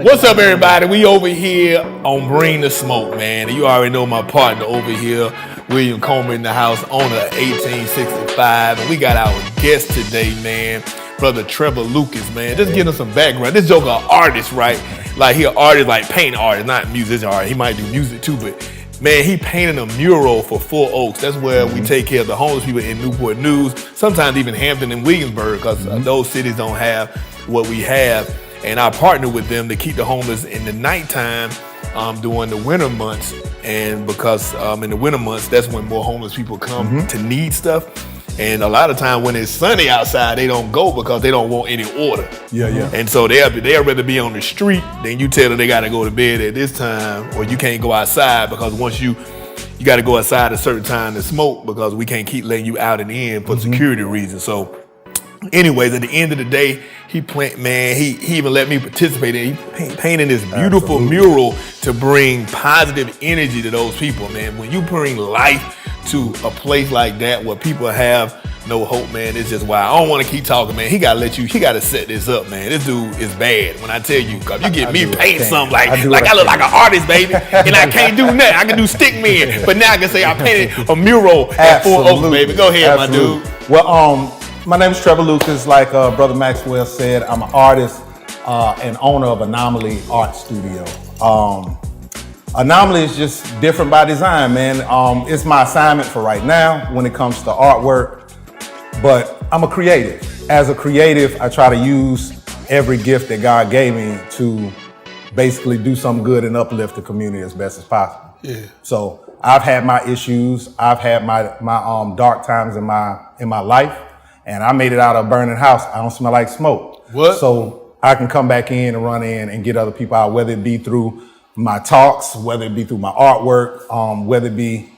What's up, everybody? We over here on Bring the Smoke, man. And you already know my partner over here, William Coleman in the house, owner of 1865. And we got our guest today, man, brother Trever Lucus, man. Just give us some background. This joker an artist, right? Like he an artist, like painting artist, not musician artist. He might do music too, but man, he painted a mural for Four Oaks. That's where we take care of the homeless people in Newport News, sometimes even Hampton and Williamsburg, because those cities don't have what we have. And I partner with them to keep the homeless in the nighttime during the winter months. And because in the winter months, that's when more homeless people come to need stuff. And a lot of time when it's sunny outside, they don't go because they don't want any order. And so they'll rather be on the street than you tell them they got to go to bed at this time, or you can't go outside because once you got to go outside at a certain time to smoke because we can't keep letting you out and in for security reasons. So anyways, at the end of the day, he even let me participate in it. He painted this beautiful mural to bring positive energy to those people, man. When you bring life to a place like that where people have no hope, man, it's just wild. I don't want to keep talking, man. He gotta set this up, man. This dude is bad. When I tell you, cause you get me paint something like I look like an artist, baby, and I can't do nothing. I can do stick men, but now I can say I painted a mural at Four Oaks, baby. Go ahead, my dude. Well, my name is Trever Lucas. Like Brother Maxwell said, I'm an artist and owner of Anomaly Art Studio. Anomaly is just different by design, man. It's my assignment for right now when it comes to artwork, but I'm a creative. As a creative, I try to use every gift that God gave me to basically do something good and uplift the community as best as possible. So I've had my issues. I've had my dark times in my life. And I made it out of a burning house. I don't smell like smoke. So I can come back in and run in and get other people out, whether it be through my talks, whether it be through my artwork, whether it be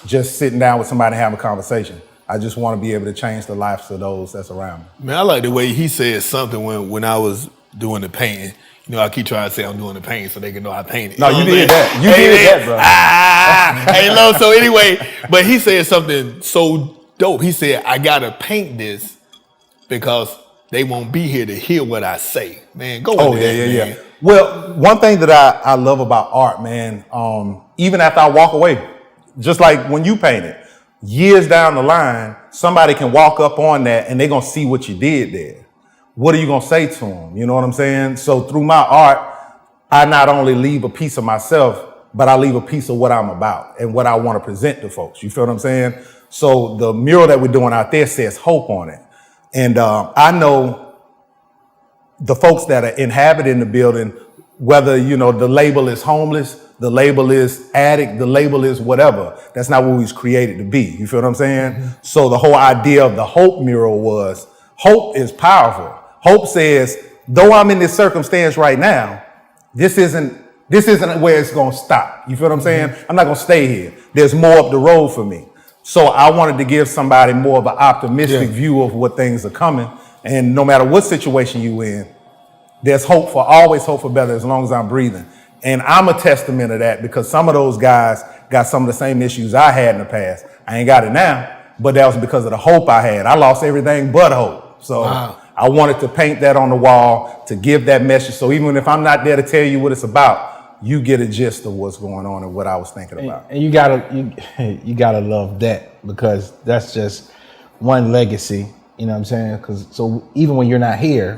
just sitting down with somebody and having a conversation. I just want to be able to change the lives of those that's around me. Man, I like the way he said something when I was doing the painting. You know, I keep trying to say I'm doing the painting so they can know I painted. No, you did that. You did that, bro. Hey, Lo, so anyway, but he said something so dope. He said, I gotta paint this because they won't be here to hear what I say. Man, go on. Yeah. Well, one thing that I love about art, man, even after I walk away, just like when you painted, years down the line, somebody can walk up on that and they're gonna see what you did there. What are you gonna say to them? You know what I'm saying? So through my art, I not only leave a piece of myself, but I leave a piece of what I'm about and what I want to present to folks. You feel what I'm saying? So the mural that we're doing out there says hope on it. And I know the folks that are inhabiting the building, whether, you know, the label is homeless, the label is addict, the label is whatever. That's not what we was created to be. You feel what I'm saying? So the whole idea of the hope mural was, hope is powerful. Hope says, though I'm in this circumstance right now, this isn't where it's gonna stop. You feel what I'm saying? I'm not gonna stay here. There's more up the road for me. So I wanted to give somebody more of an optimistic view of what things are coming. And no matter what situation you in, there's always hope for better as long as I'm breathing. And I'm a testament of that because some of those guys got some of the same issues I had in the past. I ain't got it now, but that was because of the hope I had. I lost everything but hope. So I wanted to paint that on the wall to give that message. So even if I'm not there to tell you what it's about, you get a gist of what's going on and what I was thinking about. And you gotta love that because that's just one legacy. You know what I'm saying? Because so even when you're not here,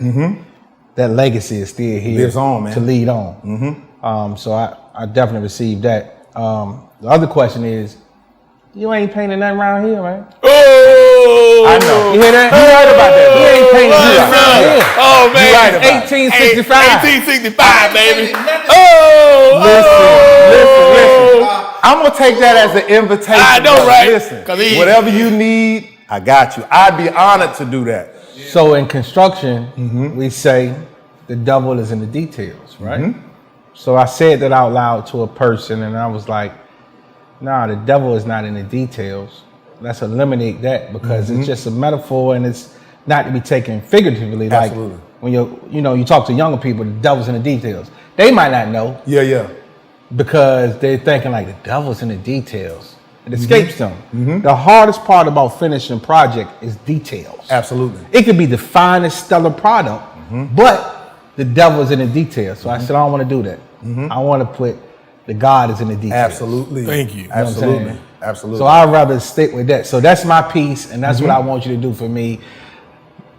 that legacy is still here. Lives on, man. To lead on. So I definitely received that. The other question is, you ain't painting nothing around here, man. Oh, I know. You hear that? You right about that. You ain't painting nothing. Oh man, you right about 1865. 1865, baby. Listen. I'm gonna take that as an invitation. I know, right? Listen, whatever you need, I got you. I'd be honored to do that. So in construction, we say the devil is in the details, right? So I said that out loud to a person, and I was like, nah, the devil is not in the details. Let's eliminate that because it's just a metaphor and it's not to be taken figuratively. Absolutely. Like when you talk to younger people, the devil's in the details. They might not know. Yeah. Because they're thinking like the devil's in the details. It escapes them. The hardest part about finishing a project is details. Absolutely. It could be the finest stellar product, but the devil is in the details. So I said, I don't want to do that. I want to put the God is in the details. Absolutely. Thank you. You know what I'm Absolutely. saying? Absolutely. So I'd rather stick with that. So that's my piece, and that's what I want you to do for me.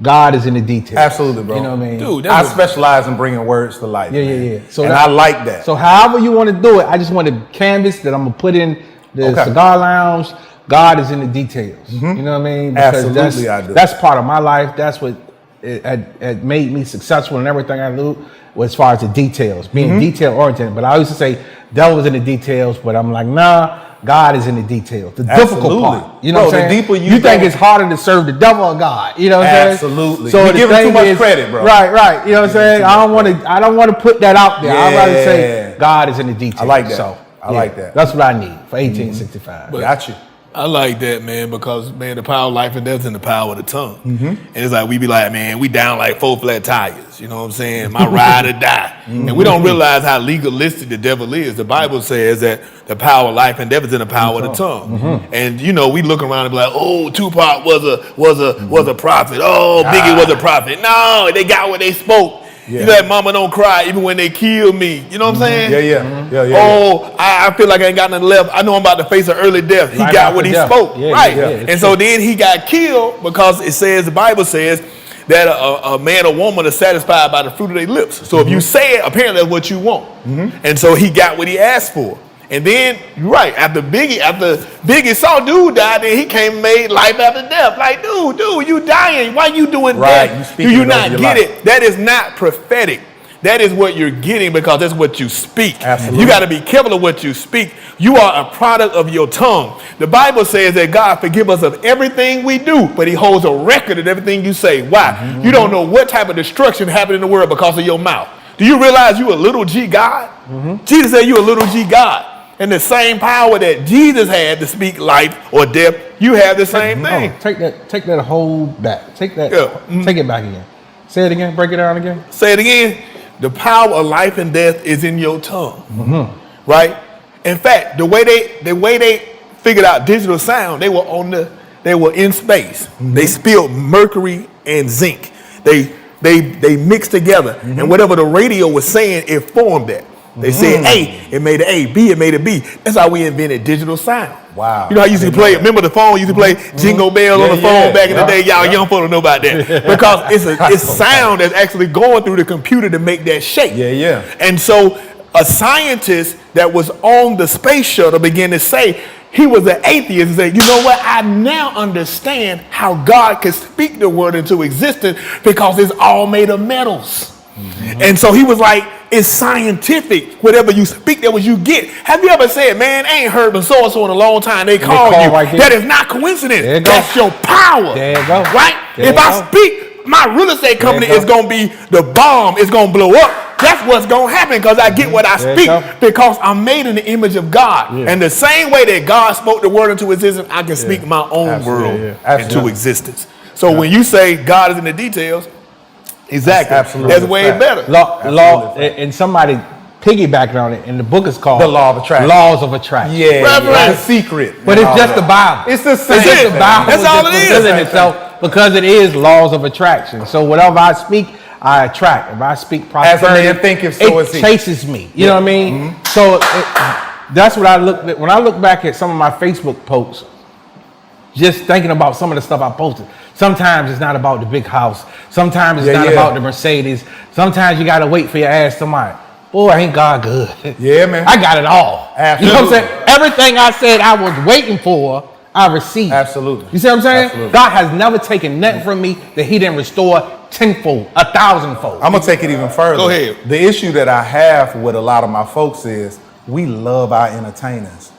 God is in the details. Absolutely, bro. You know what I mean? Dude, I specialize in bringing words to life. Yeah, man. yeah. So and that- I like that. So however you want to do it, I just want to canvas that I'm gonna put in the cigar lounge. God is in the details. You know what I mean? Because Absolutely, I do. That's part of my life. That's what it made me successful in everything I do. As far as the details, being detail oriented. But I used to say devil is in the details, but I'm like, nah. God is in the details, the difficult part. You know what I'm saying? The deeper you think it's harder to serve the devil or God? You know what I'm saying? Absolutely. So you the give him too thing much is- credit, bro. Right. You know what I'm saying? I don't want to put that out there. I'd rather say Yeah. God is in the details. I like that. So, I like that. That's what I need for 1865. Got you. I like that, man, because, man, the power of life and death is in the power of the tongue. And it's like, we be like, man, we down like 4 flat tires. You know what I'm saying? My ride or die. And we don't realize how legalistic the devil is. The Bible says that the power of life and death is in the power of the tongue. And, you know, we look around and be like, oh, Tupac was a prophet. Oh, Biggie was a prophet. No, they got what they spoke. Yeah. You know that mama don't cry even when they kill me. You know what I'm saying? Yeah. Oh, I feel like I ain't got nothing left. I know I'm about to face an early death. He Life got after what he death. spoke. Yeah, right. yeah, And so then he got killed because it says, the Bible says, that a man or woman is satisfied by the fruit of their lips. So if you say it, apparently that's what you want. And so he got what he asked for. And then, you're right, after Biggie saw dude die, then he came and made life after death. Like, dude, you dying. Why you doing Right, that? you speaking Do you it not over your get life. it? That is not prophetic. That is what you're getting because that's what you speak. Absolutely. You got to be careful of what you speak. You are a product of your tongue. The Bible says that God forgive us of everything we do, but he holds a record of everything you say. Why? You don't know what type of destruction happened in the world because of your mouth. Do you realize you a little G God? Jesus said you a little G God. And the same power that Jesus had to speak life or death, you have the same thing. Oh, take that whole back. Take that. Yeah. Take it back again. Say it again. Break it down again. Say it again. The power of life and death is in your tongue, right? In fact, the way they figured out digital sound, they were in space. They spilled mercury and zinc. They mixed together, and whatever the radio was saying, it formed that. They said A, it made an A. B, it made a B. That's how we invented digital sound. Wow. You know how you used to play, remember the phone used to play Jingle Bells on the phone back in the day? Y'all young folks know about that. Because it's sound that's actually going through the computer to make that shape. Yeah. And so a scientist that was on the space shuttle began to say, he was an atheist and said, you know what? I now understand how God can speak the word into existence because it's all made of metals. And so he was like, it's scientific. Whatever you speak, that what you get. Have you ever said, man, I ain't heard from so-and-so in a long time. They call you. Right there. That is not coincidence. There you go. That's your power. There you go. Right? There If you I go. speak, my real estate company There you is go. going to be the bomb. It's going to blow up. That's what's going to happen because I get what I There you speak go. because I'm made in the image of God. Yeah. And the same way that God spoke the word into existence, I can speak my own Absolutely, world yeah. Absolutely. into existence. So when you say God is in the details, exactly. Absolutely That's way fact. better. Law, and somebody piggybacking on it, and the book is called The Law of Attraction. Laws of Attraction. Yeah. Reverend. It's a secret. But it's just the Bible. It's the same. It's just the thing. Bible. That's all it just is. fulfilling itself because it is laws of attraction. So whatever I speak, I attract. If I speak As a prosperity, man thinketh, so is it he. chases me. You know what I mean? So that's what I look at. When I look back at some of my Facebook posts, just thinking about some of the stuff I posted. Sometimes it's not about the big house. Sometimes it's not about the Mercedes. Sometimes you got to wait for your ass to mine. Boy, ain't God good. Yeah, man. I got it all. Absolutely. You know what I'm saying? Everything I said I was waiting for, I received. Absolutely. You see what I'm saying? Absolutely. God has never taken nothing from me that he didn't restore tenfold, 1,000-fold. I'm going to take it even further. Go ahead. The issue that I have with a lot of my folks is we love our entertainers.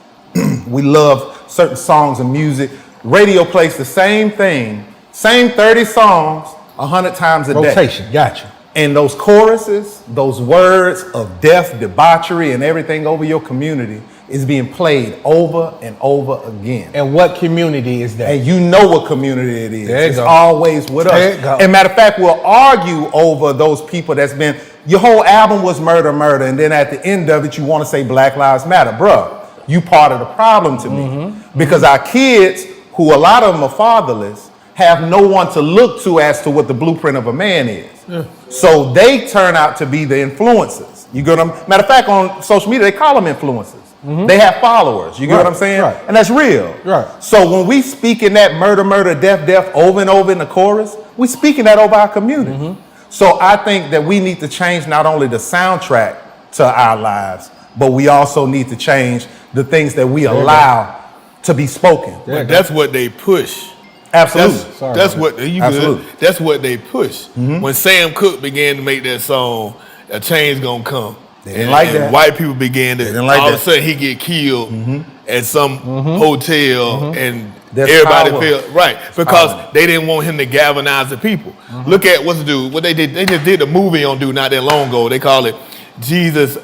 We love certain songs and music. Radio plays the same thing, same 30 songs 100 times a day. Rotation, gotcha. And those choruses, those words of death, debauchery, and everything over your community is being played over and over again. And what community is that? And you know what community it is. There you It's go. always with There us. you go. And matter of fact, we'll argue over those people that's been, your whole album was murder, and then at the end of it, you want to say Black Lives Matter. Bruh, you part of the problem to me. Because our kids, who a lot of them are fatherless, have no one to look to as to what the blueprint of a man is. Yeah. So they turn out to be the influencers. You get what I'm? Matter of fact, on social media, they call them influencers. Mm-hmm. They have followers. You get what I'm saying? Right. And that's real. Right. So when we speak in that murder, death over and over in the chorus, we speaking that over our community. Mm-hmm. So I think that we need to change not only the soundtrack to our lives, but we also need to change the things that we allow to be spoken. But that's what they push. Absolutely. That's what they push. Mm-hmm. When Sam Cooke began to make that song, "A Change Gonna Come," they didn't like that. White people began to all of a sudden he get killed at some hotel and everybody feel right because they didn't want him to galvanize the people. Look at what they did. They just did a movie on not that long ago. They call it Jesus,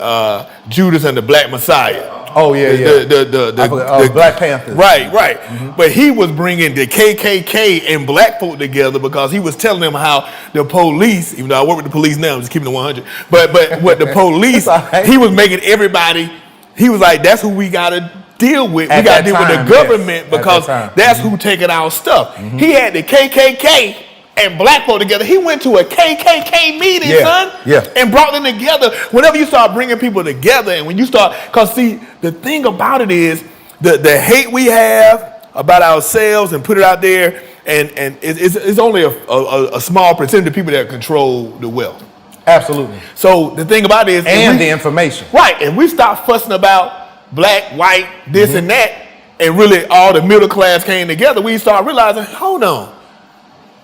Judas and the Black Messiah. Oh yeah, the Black Panthers. Right. Mm-hmm. But he was bringing the KKK and black folk together because he was telling them how the police, even though I work with the police now, I'm just keeping it 100. But what the police, he was making everybody. He was like, that's who we gotta deal with. We gotta deal with the government because that's who taking our stuff. Mm-hmm. He had the KKK and black folk together. He went to a KKK meeting, son, and brought them together. Whenever you start bringing people together, and when you start, because see, the thing about it is the hate we have about ourselves and put it out there, and it's only a small percentage of people that control the wealth. Absolutely. So the thing about it is, and the information, right? And we stop fussing about black, white, this and that, and really all the middle class came together. We start realizing, hold on.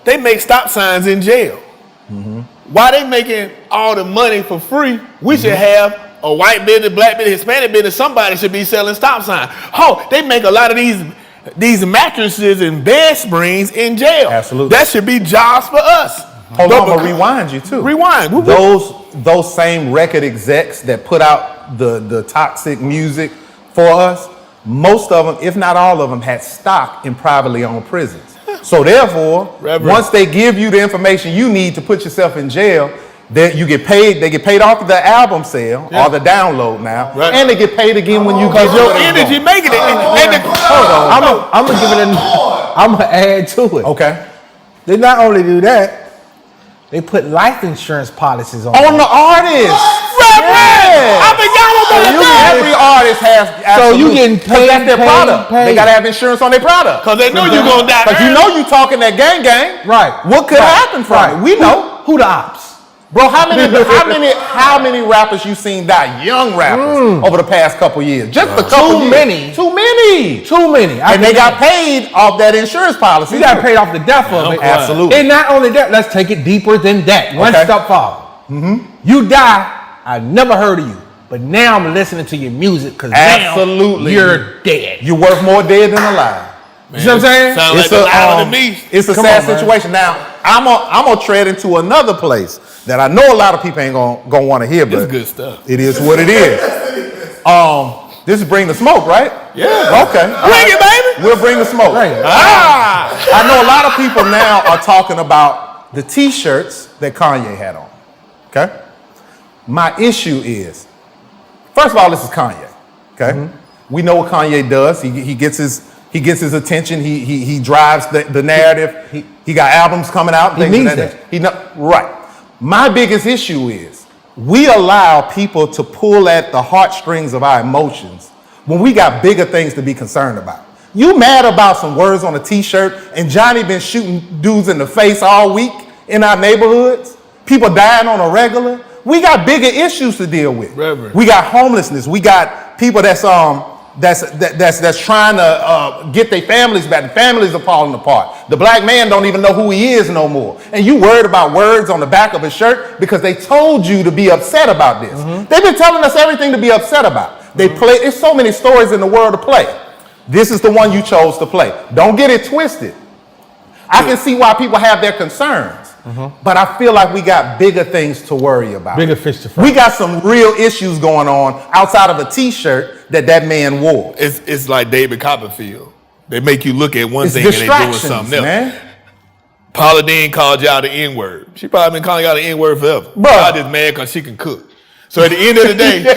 They make stop signs in jail. Mm-hmm. Why they making all the money for free? We should have a white business, black business, Hispanic business. Somebody should be selling stop signs. Oh, they make a lot of these mattresses and bed springs in jail. Absolutely. That should be jobs for us. Hold on, I'm gonna rewind you too. Rewind. Those same record execs that put out the toxic music for us, most of them, if not all of them, had stock in privately owned prisons. So therefore, once they give you the information you need to put yourself in jail, that you get paid. They get paid off the album sale or the download now, and they get paid again when you get your energy making it. Hold on, I'm gonna give it. I'm gonna add to it. Okay. They not only do that, they put life insurance policies on the artists. I forgot about that. Every artist has. So you getting paid? That's their product. They gotta have insurance on their product because they know you're gonna die. Because you know you talking that gang, right? What could happen from it? We know who the ops. Bro, how many rappers you seen die? Young rappers over the past couple years. Just a couple years. Too many. And they got paid off that insurance policy. You got paid off the death of it. Absolutely. And not only that, let's take it deeper than that. One step forward. You die. I never heard of you, but now I'm listening to your music because now you're dead. You're worth more dead than alive. Man, you know what I'm saying? It's a sad situation. Now, I'm gonna tread into another place that I know a lot of people ain't gonna want to hear, but it's good stuff. It is what it is. This is Bring the Smoke, right? Yeah. Okay. Bring it, baby. We'll bring the smoke. I know a lot of people now are talking about the T-shirts that Kanye had on. Okay. My issue is, first of all, this is Kanye. Okay. We know what Kanye does. He gets his attention. He drives the narrative. He got albums coming out. He needs that. Right. My biggest issue is we allow people to pull at the heartstrings of our emotions when we got bigger things to be concerned about. You mad about some words on a T-shirt and Johnny been shooting dudes in the face all week in our neighborhoods? People dying on a regular. We got bigger issues to deal with. We got homelessness. We got people that's trying to get their families back. The families are falling apart. The black man don't even know who he is no more. And you worried about words on the back of his shirt because they told you to be upset about this. They've been telling us everything to be upset about. There's so many stories in the world to play. This is the one you chose to play. Don't get it twisted. I can see why people have their concerns. But I feel like we got bigger things to worry about. Bigger fish to fry. We got some real issues going on outside of a T-shirt that man wore. It's like David Copperfield. They make you look at one thing and they're doing something else. Man. Paula Deen called y'all the N-word. She probably been calling y'all the N-word forever. Y'all just mad because she can cook. So at the end of the day,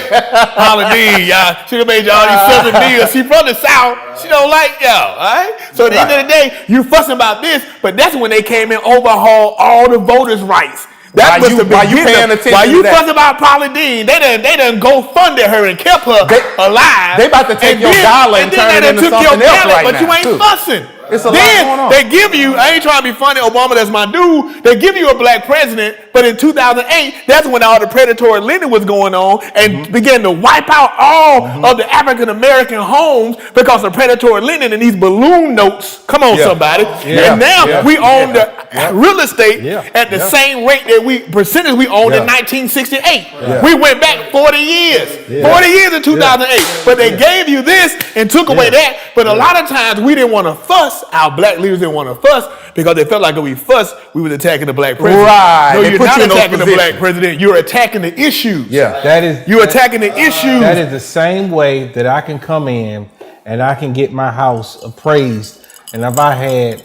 Paula Dean, y'all, she done made y'all these Southern deals. She from the South. She don't like y'all, all right? So at the end of the day, you fussing about this, but that's when they came in, overhaul all the voters' rights. That was the beginning. While you fussing about Paula Dean, they done go funded her and kept her alive. They about to take your dollar and turn it into something else right now. But you ain't fussing. It's a lot going on. They give you, I ain't trying to be funny, Obama, that's my dude. They give you a black president, but in 2008, that's when all the predatory lending was going on and began to wipe out all of the African American homes because of predatory lending and these balloon notes. Come on, somebody. And now we own the real estate at the same rate that percentage we owned in 1968. We went back 40 years. 40 years in 2008. But they gave you this and took away that. But a lot of times we didn't want to fuss. Our black leaders didn't want to fuss because they felt like if we fussed, we was attacking the black president. Right. No, you're not attacking the black president. You're attacking the issues. You're attacking the issues. That is the same way that I can come in and I can get my house appraised. And if I had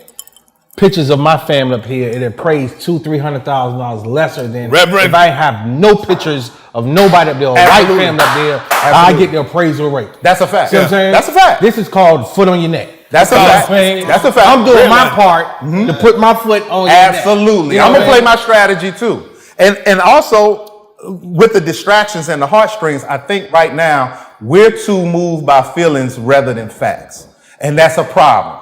pictures of my family up here, it appraised $200,000-$300,000 lesser than Reverend. If I have no pictures of nobody up there, or white family up there, I get the appraisal rate. That's a fact. See what I'm saying? That's a fact. This is called foot on your neck. That's a fact. That's a fact. I'm doing my part to put my foot on your neck. Absolutely. You know I'm going to play my strategy too. And also with the distractions and the heartstrings, I think right now we're too moved by feelings rather than facts. And that's a problem.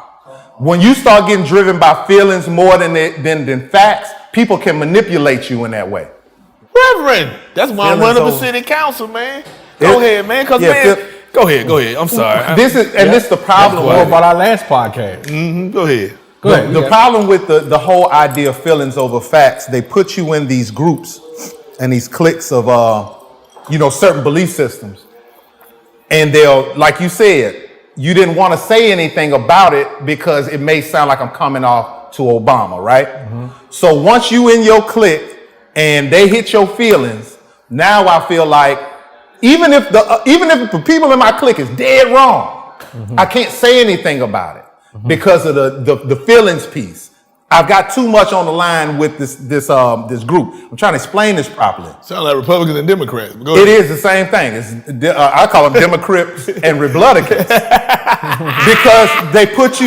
When you start getting driven by feelings more than facts, people can manipulate you in that way. Reverend, that's why I'm running for city council, man. Go ahead, man. Because Go ahead. I'm sorry. This is the problem. More about our last podcast. Go ahead. The problem with the whole idea of feelings over facts, they put you in these groups and these cliques of certain belief systems, and they'll, like you said, you didn't want to say anything about it because it may sound like I'm coming off to Obama, right? So once you in your clique and they hit your feelings, now I feel like even if the people in my clique is dead wrong, I can't say anything about it because of the feelings piece. I've got too much on the line with this group. I'm trying to explain this properly. Sound like Republicans and Democrats. It is the same thing. I call them Democrats and Republicans because they pit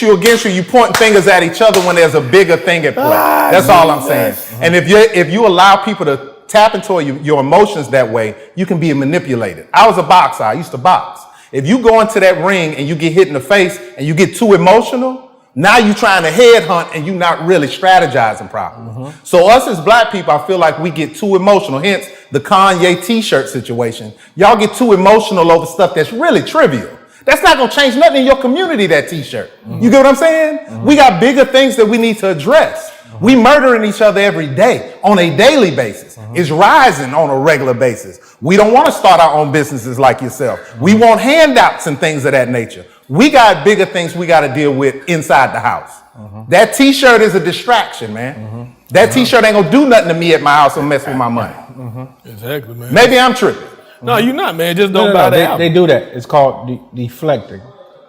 you against you. You point fingers at each other when there's a bigger thing at play. That's all I'm saying. And if you allow people to tap into your emotions that way, you can be manipulated. I was a boxer. I used to box. If you go into that ring and you get hit in the face and you get too emotional, now you're trying to headhunt and you're not really strategizing properly. So us as black people, I feel like we get too emotional. Hence the Kanye t-shirt situation. Y'all get too emotional over stuff that's really trivial. That's not going to change nothing in your community, that t-shirt. You get what I'm saying? We got bigger things that we need to address. We murdering each other every day on a daily basis. It's rising on a regular basis. We don't want to start our own businesses like yourself. We want handouts and things of that nature. We got bigger things we got to deal with inside the house. That t-shirt is a distraction, man. That t-shirt ain't gonna do nothing to me at my house or mess with my money. Exactly, man. Maybe I'm tripping. No, you're not, man. Just don't buy that. They do that. It's called deflecting.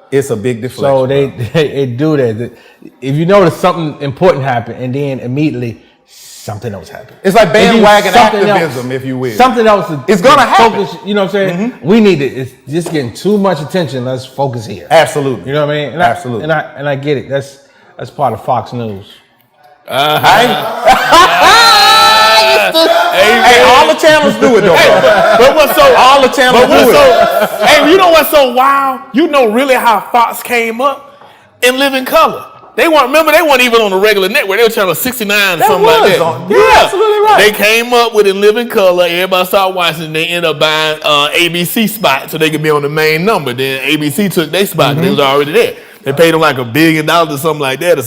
It's a big deflection. So they do that. If you notice something important happened and then immediately something else happened. It's like bandwagon activism, if you will. Something else is going to happen. Focus, you know what I'm saying? We need it. It's just getting too much attention. Let's focus here. Absolutely. You know what I mean? And absolutely. I get it. That's part of Fox News. Hey, all the channels do it though. But what's so all the channels do it. Hey, you know what's so wild? You know really how Fox came up in Living Color. They weren't even on the regular network. They were channel 69 or something like that. You're absolutely right. They came up with In Living Color. Everybody started watching. They ended up buying ABC spot so they could be on the main number. Then ABC took their spot because they was already there. They paid them like $1 billion or something like that, and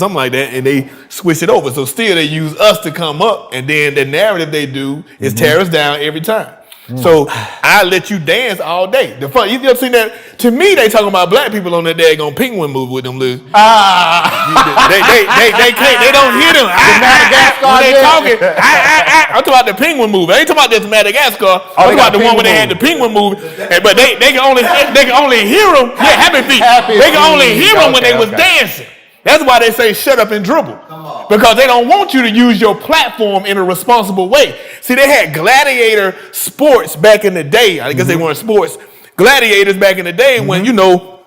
they switched it over. So still they use us to come up, and then the narrative they do is tear us down every time. So I let you dance all day. The fun, you ever seen that? To me, they talking about black people on that daggone penguin movie with them little. They can't. They don't hear them. When they talking, I'm talking about the penguin movie. I ain't talking about this Madagascar. I'm talking about the one where they had the penguin movie. But they can only hear them. Yeah, Happy Feet. They can only hear them when they was dancing. That's why they say shut up and dribble. Because they don't want you to use your platform in a responsible way. See, they had gladiator sports back in the day. I guess they weren't sports. Gladiators back in the day when, you know,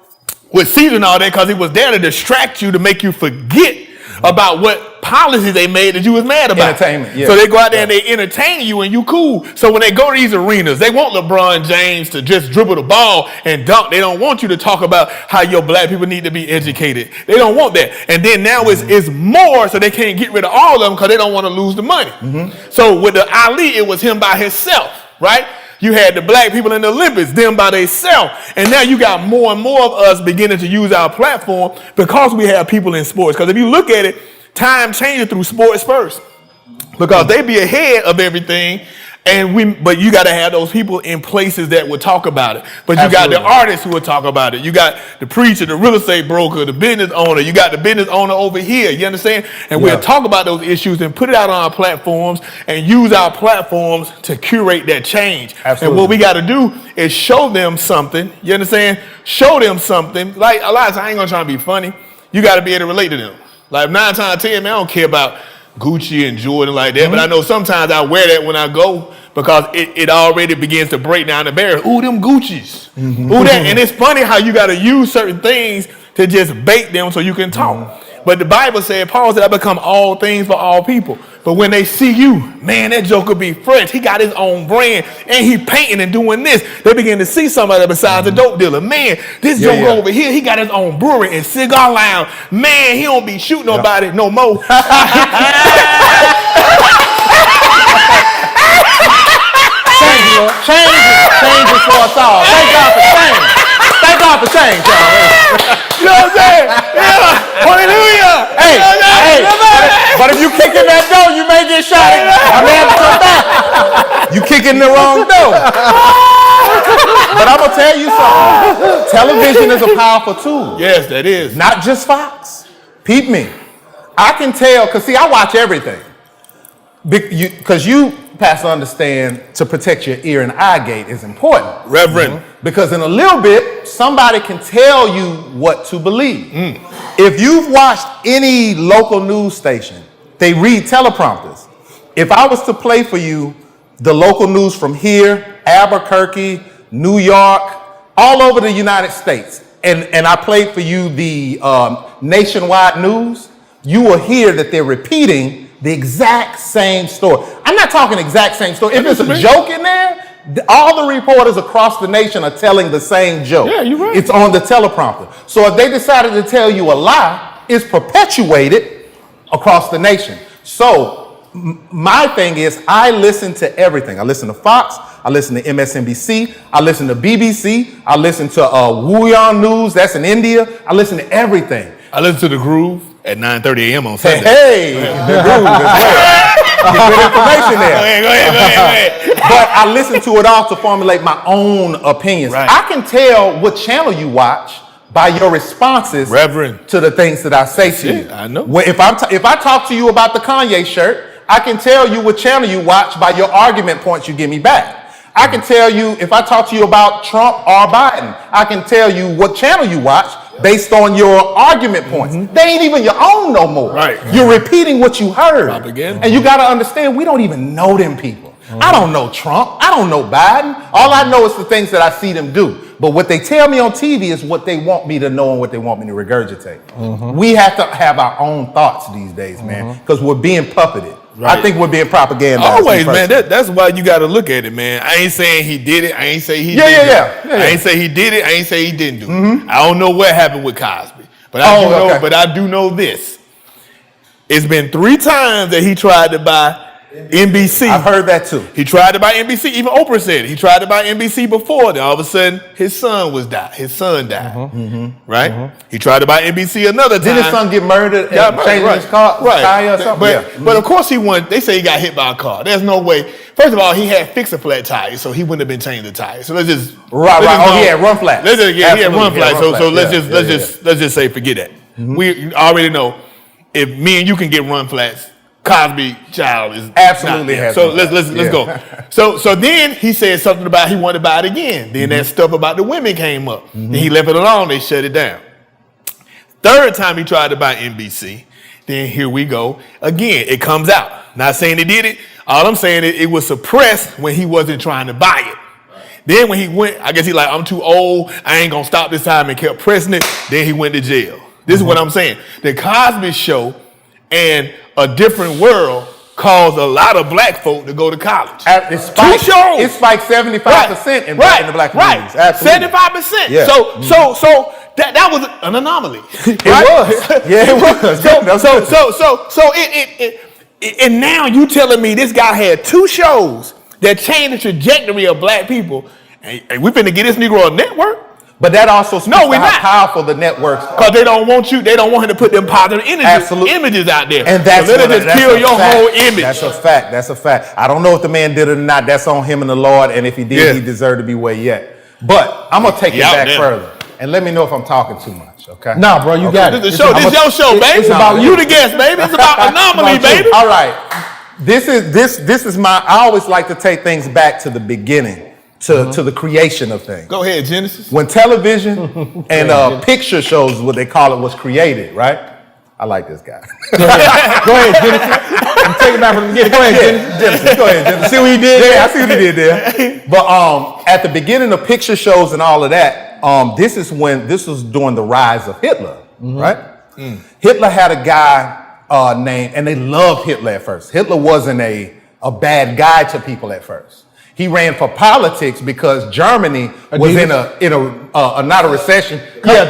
with Caesar and all that, because he was there to distract you, to make you forget about what policies they made that you was mad about. Entertainment, yeah. So they go out there and they entertain you and you cool. So when they go to these arenas, they want LeBron James to just dribble the ball and dunk. They don't want you to talk about how your black people need to be educated. They don't want that. And then now it's more, so they can't get rid of all of them because they don't want to lose the money. So with the Ali, it was him by himself, right? You had the black people in the Olympics, them by themselves. And now you got more and more of us beginning to use our platform because we have people in sports. Because if you look at it, time changes through sports first. Because they be ahead of everything. But you got to have those people in places that will talk about it. But you got the artists who will talk about it. You got the preacher, the real estate broker, the business owner. You got the business owner over here. You understand? And we'll talk about those issues and put it out on our platforms and use our platforms to curate that change. Absolutely. And what we got to do is show them something. You understand? Show them something. Like a lot of times, I ain't going to try to be funny. You got to be able to relate to them. Like 9 times out of 10, man, I don't care about Gucci and Jordan like that, but I know sometimes I wear that when I go because it already begins to break down the barrier. Ooh, them Gucci's. Ooh, that. And it's funny how you got to use certain things to just bait them so you can talk. But the Bible said, Paul said, I become all things for all people. But when they see you, man, that joker be fresh. He got his own brand and he painting and doing this. They begin to see somebody besides a dope dealer. Man, this joker over here, he got his own brewery and cigar lounge. Man, he don't be shooting nobody no more. Change is for us all. Thank God for change. Thank God for change, y'all. You know what I'm saying? Yeah. Hallelujah. Hey, but if you kick in that door, you may get shot. I may have to come back. You kick in the wrong door. But I'm gonna tell you something. Television is a powerful tool. Yes, that is. Not just Fox. Peep me. I can tell, because see, I watch everything. Because you, Pastor, understand to protect your ear and eye gate is important. Reverend. Because in a little bit, somebody can tell you what to believe. If you've watched any local news station, they read teleprompters. If I was to play for you the local news from here, Albuquerque, New York, all over the United States, and I played for you the nationwide news, you will hear that they're repeating the exact same story. I'm not talking exact same story. If there's a joke in there, all the reporters across the nation are telling the same joke. Yeah, you're right. It's on the teleprompter. So if they decided to tell you a lie, it's perpetuated across the nation. So my thing is, I listen to everything. I listen to Fox. I listen to MSNBC. I listen to BBC. I listen to Wuhan News. That's in India. I listen to everything. I listen to The Groove at 9:30 a.m. on Sunday. Hey, The Groove as well. Get good information there. Go ahead. But I listen to it all to formulate my own opinions. Right. I can tell what channel you watch by your responses Reverend. to the things that I say to you. I know. If I talk to you about the Kanye shirt, I can tell you what channel you watch by your argument points you give me back. I can tell you, if I talk to you about Trump or Biden, I can tell you what channel you watch based on your argument points. They ain't even your own no more. Right. You're repeating what you heard. Propaganda. And you got to understand, we don't even know them people. I don't know Trump. I don't know Biden. All I know is the things that I see them do. But what they tell me on TV is what they want me to know and what they want me to regurgitate. We have to have our own thoughts these days, man, because we're being puppeted. Right. I think we're being propagandized. Always, man. That's why you got to look at it, man. I ain't saying he did it. I ain't say he did it. I ain't say he did it. I ain't say he didn't do it. I don't know what happened with Cosby. But I do know this. It's been 3 times that he tried to buy NBC. I've heard that too. He tried to buy NBC. Even Oprah said it. He tried to buy NBC before. Then all of a sudden, his son died. Right? He tried to buy NBC another time. Did his son get murdered and changing his car? Tire or something? But of course he won. They say he got hit by a car. There's no way. First of all, he had fix-a-flat tires, so he wouldn't have been changing the tires. So let's just he had run flats. He had run flats. So let's just say forget that. We already know if me and you can get run flats, Cosby child is absolutely not. So let's go. So then he said something about he wanted to buy it again. Then that stuff about the women came up. And he left it alone. They shut it down. Third time he tried to buy NBC. Then here we go. Again, it comes out. Not saying he did it. All I'm saying is it was suppressed when he wasn't trying to buy it. Then when he went, I guess he like, I'm too old. I ain't going to stop this time, and kept pressing it. Then he went to jail. This is what I'm saying. The Cosby Show and A Different World caused a lot of black folk to go to college. It spiked 75% in the black communities. Absolutely. 75%. Yeah. So that was an anomaly. It was. Yeah, it was. And now you telling me this guy had 2 shows that changed the trajectory of black people, and we finna get this Negro a network? But that also speaks to how powerful the networks are. Because they don't want him to put them positive images out there. And that's so just kill your whole image. That's a fact. I don't know if the man did it or not. That's on him and the Lord. And if he did, he deserved to be where he at. But I'm going to take it back further. And let me know if I'm talking too much, okay? Nah, bro, you got it. This is your show, baby. It's about you the guest, baby. It's about anomaly, baby. All right. This is I always like to take things back to the beginning. To the creation of things. Go ahead, Genesis. When television and picture shows, what they call it, was created, right? I like this guy. Go ahead, Genesis. I'm taking it back from the beginning. Go ahead, Genesis. Go ahead, Genesis. See what he did? Yeah, I see what he did there. But at the beginning of picture shows and all of that, this was during the rise of Hitler, right? Hitler had a guy named, and they loved Hitler at first. Hitler wasn't a bad guy to people at first. He ran for politics because Germany was in a not a recession,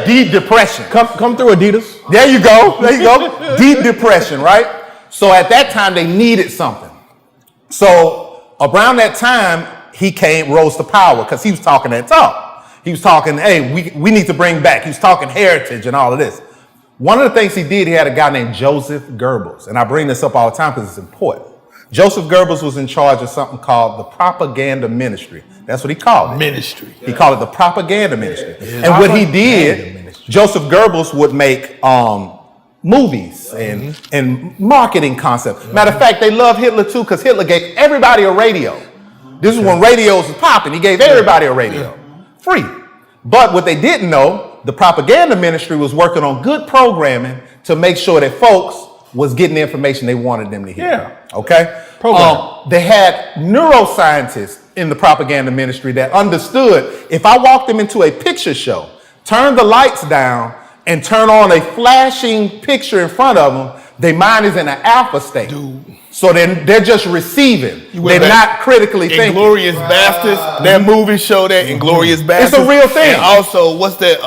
deep depression. Come through, Adidas. There you go. Deep depression, right? So at that time they needed something. So around that time he rose to power because he was talking that talk. He was talking, hey, we need to bring back. He was talking heritage and all of this. One of the things he did, he had a guy named Joseph Goebbels, and I bring this up all the time because it's important. Joseph Goebbels was in charge of something called the propaganda ministry. That's what he called it. Ministry. He called it the propaganda ministry. And what he did, Joseph Goebbels would make movies and marketing concepts. Matter of fact, they loved Hitler too because Hitler gave everybody a radio. This is when radios was popping. He gave everybody a radio. Free. But what they didn't know, the propaganda ministry was working on good programming to make sure that folks was getting the information they wanted them to hear. Yeah. Okay? They had neuroscientists in the propaganda ministry that understood if I walked them into a picture show, turn the lights down, and turn on a flashing picture in front of them, their mind is in an alpha state. Dude. So then they're just receiving. They're not critically thinking. Inglorious Bastards, that movie show that Inglorious Bastards. It's a real thing. And also, what's that?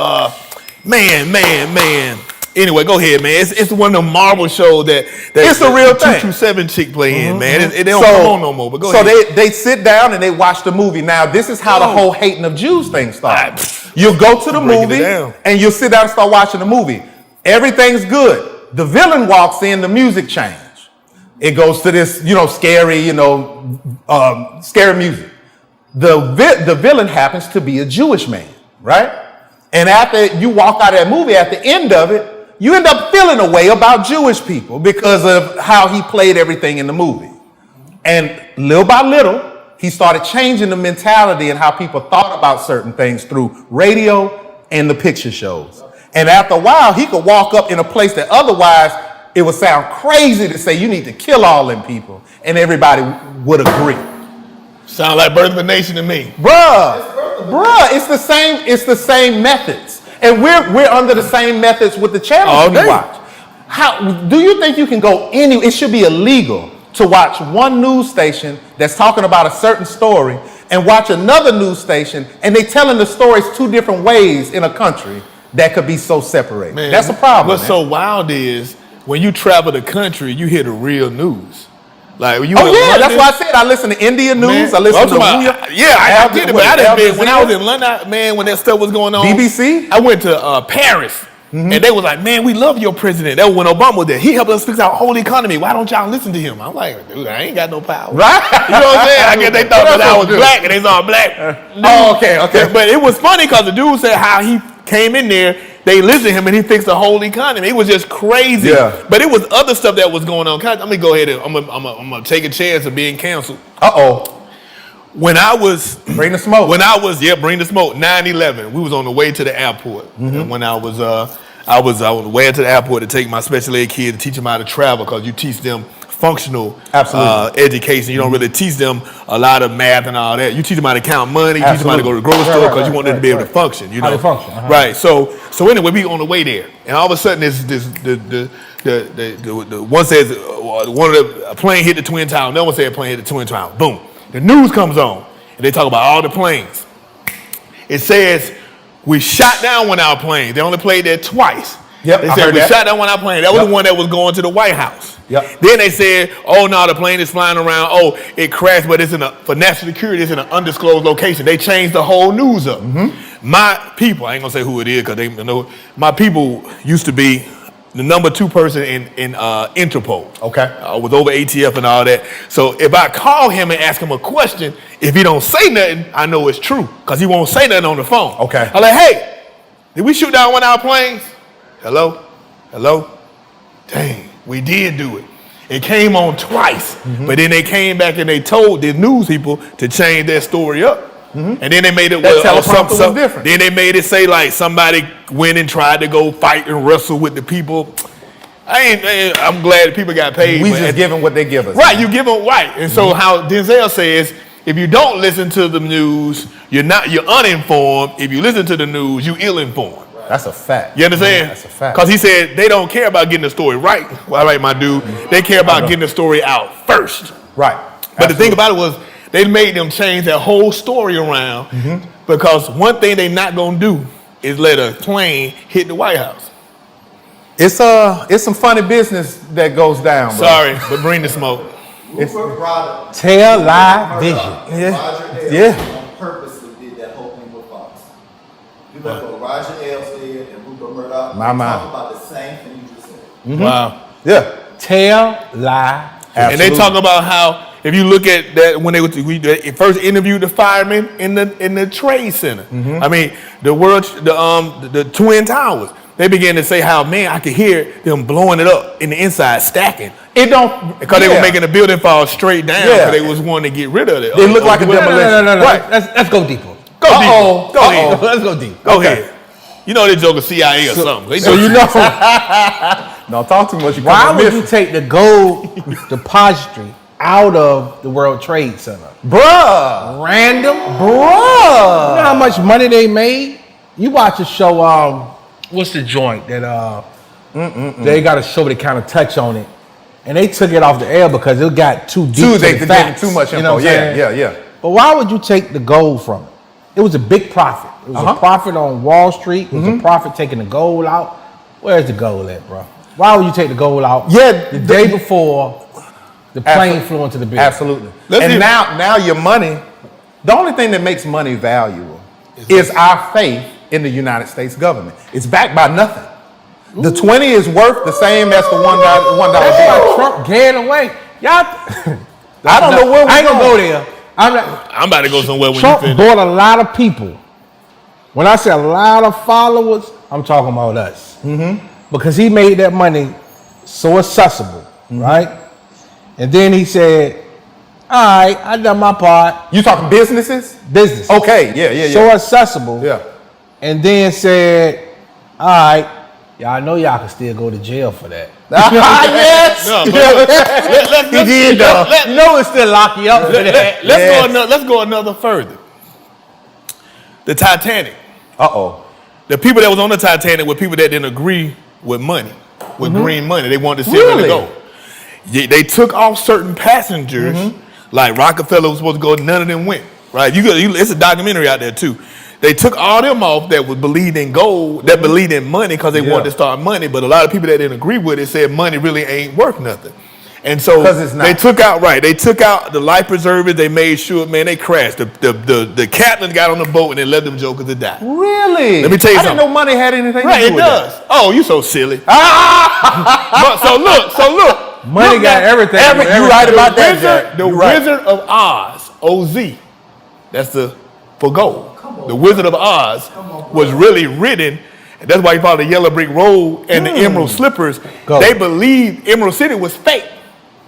Man. Anyway, go ahead, man. It's one of the Marvel shows that it's a real thing. 227 chick play in, man. They don't come on no more. But go ahead. So they sit down and they watch the movie. Now, this is how the whole hating of Jews thing started. You'll go to the movie and you'll sit down and start watching the movie. Everything's good. The villain walks in, the music change. It goes to this, scary, scary music. The villain happens to be a Jewish man, right? And after you walk out of that movie, at the end of it, you end up feeling a way about Jewish people because of how he played everything in the movie. And little by little, he started changing the mentality and how people thought about certain things through radio and the picture shows. And after a while, he could walk up in a place that otherwise it would sound crazy to say you need to kill all them people, and everybody would agree. Sound like Birth of a Nation to me. Bruh, it's the same methods. And we're under the same methods with the channels we watch. How do you think you can go it should be illegal to watch one news station that's talking about a certain story and watch another news station and they telling the stories 2 different ways in a country that could be so separated. Man, that's a problem. What's so wild is when you travel the country, you hear the real news. Like when you that's why I said I listen to India news. I listen to I did it, but I didn't been when I was in London, man, when that stuff was going on. BBC? I went to Paris. And they was like, man, we love your president. That was when Obama was there. He helped us fix our whole economy. Why don't y'all listen to him? I'm like, dude, I ain't got no power. Right? You know what I'm saying? I guess they thought that I was black and they saw black. Okay. But it was funny because the dude said how he came in there, they listened to him and he fixed the whole economy. It was just crazy. Yeah. But it was other stuff that was going on. Let me go ahead and I'm gonna take a chance of being canceled. When I was bring the smoke. Bring the smoke. 9/11. We was on the way to the airport. And when I was I was way into the airport to take my special ed kid to teach them how to travel, because you teach them functional education. You don't really teach them a lot of math and all that. You teach them how to count money. You teach them how to go to the grocery store, because you want them to be able to function. You know, how to function. Right. So anyway, we on the way there, and all of a sudden, the one says a plane hit the Twin Towers. Another one said a plane hit the Twin Towers. Boom. The news comes on, and they talk about all the planes. It says we shot down one of our planes. They only played that twice. Yep, they said we shot down one of our planes. That was the one that was going to the White House. Yep. Then they said, oh no, the plane is flying around. Oh, it crashed, but for national security, it's in an undisclosed location. They changed the whole news up. My people, I ain't gonna say who it is, because they know. My people used to be the number 2 person in Interpol. Okay. Was over ATF and all that. So if I call him and ask him a question, if he don't say nothing, I know it's true, because he won't say nothing on the phone. Okay. I'm like, hey, did we shoot down one of our planes? Hello? Dang, we did do it. It came on twice, but then they came back and they told the news people to change their story up. And then they made it teleprompter was different. Then they made it say like somebody went and tried to go fight and wrestle with the people. I'm glad people got paid. We just give them what they give us. Right, you give them right. And so how Denzel says, if you don't listen to the news, you're uninformed. If you listen to the news, you ill-informed. That's a fact. You understand? That's a fact. Because he said they don't care about getting the story right. Well, all right, my dude. They care about getting the story out first. Right. But the thing about it was, they made them change their whole story around, because one thing they not gonna do is let a plane hit the White House. It's some funny business that goes down, bro. Sorry, but bring the smoke. Tell, lie, vision. Yeah. Yeah. On purposely did that whole thing with Fox. You look what Roger Ailes said and Rupert Murdoch. My mind. Talk about the same thing you just said. Wow. Yeah. Tell, lie. Absolutely. And they talk about how, if you look at that, when they first interviewed the firemen in the Trade Center, I mean the Twin Towers, they began to say how, man, I could hear them blowing it up in the inside, stacking. It don't, because they were making the building fall straight down, because they was wanting to get rid of it. It looked like a demolition. No. Right. Let's go deeper. Go deep. Go ahead. Let's go deep. Go ahead. You know they joke of CIA or something. So you know, don't talk too much. Why would you take the gold depository out of the World Trade Center? Bruh. Random? Bruh. You know how much money they made? You watch a show, what's the joint that they got a show they kind of touch on it, and they took it off the air because it got too deep. Too much info. You know what I'm saying? Yeah. But why would you take the gold from it? It was a big profit. It was a profit on Wall Street. It was a profit taking the gold out. Where's the gold at, bro? Why would you take the gold out? Yeah, the day before the plane flew into the building. Absolutely. Now your money, the only thing that makes money valuable is our faith in the United States government. It's backed by nothing. Ooh. The 20 is worth the same as the $1 bill. That's why Trump getting away. Y'all, I don't know where we're I ain't gonna go there. I'm about to go somewhere when Trump you finish. bought a lot of people. When I say a lot of followers, I'm talking about us. Because he made that money so accessible, right? And then he said, all right, I done my part. You talking businesses? Business. Okay, yeah. So accessible. Yeah. And then said, all right, y'all know y'all can still go to jail for that. Yes. No, it's still lock you up for that. Let's go another further. The Titanic. The people that was on the Titanic were people that didn't agree with money, with green money. They wanted to see where to go. They took off certain passengers, like Rockefeller was supposed to go. None of them went. Right? It's a documentary out there too. They took all them off that would believe in gold, that believed in money because they wanted to start money. But a lot of people that didn't agree with it said money really ain't worth nothing. And so they took out the life preservers. They made sure, man, they crashed. The captain got on the boat and they let them jokers to die. Really? Let me tell you something. I didn't know money had anything to do with it does. that. Oh, you so silly. So look. Money got everything. You right about that. The Wizard of Oz, OZ. That's for gold. The Wizard of Oz was really written, and that's why you follow the yellow brick road and the emerald slippers. They believed Emerald City was fake,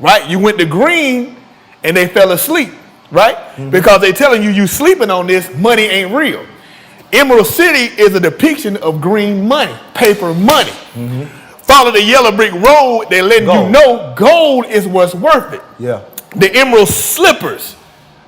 right? You went to green and they fell asleep, right? Because they telling you sleeping on this, money ain't real. Emerald City is a depiction of green money, paper money. Follow the yellow brick road, they're letting you know gold is what's worth it. Yeah. The emerald slippers,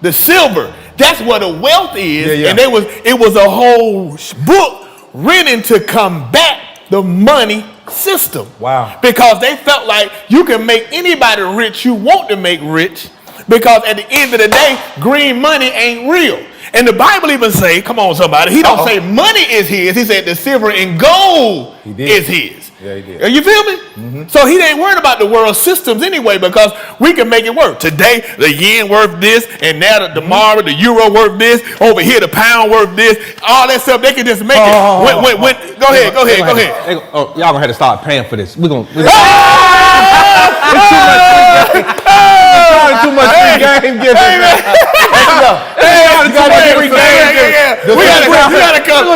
the silver, that's what the wealth is. Yeah, yeah. And it was a whole book written to combat the money system. Wow. Because they felt like you can make anybody rich you want to make rich, because at the end of the day, green money ain't real. And the Bible even say, come on somebody, he don't say money is his, he said the silver and gold is his. Yeah, he did. You feel me? So he ain't worried about the world systems anyway, because we can make it work. Today, the yen worth this, and now tomorrow the euro worth this, over here the pound worth this, all that stuff, they can just make it. Go ahead. Y'all gonna have to start paying for this. We're gonna too much free game giving. We gotta come.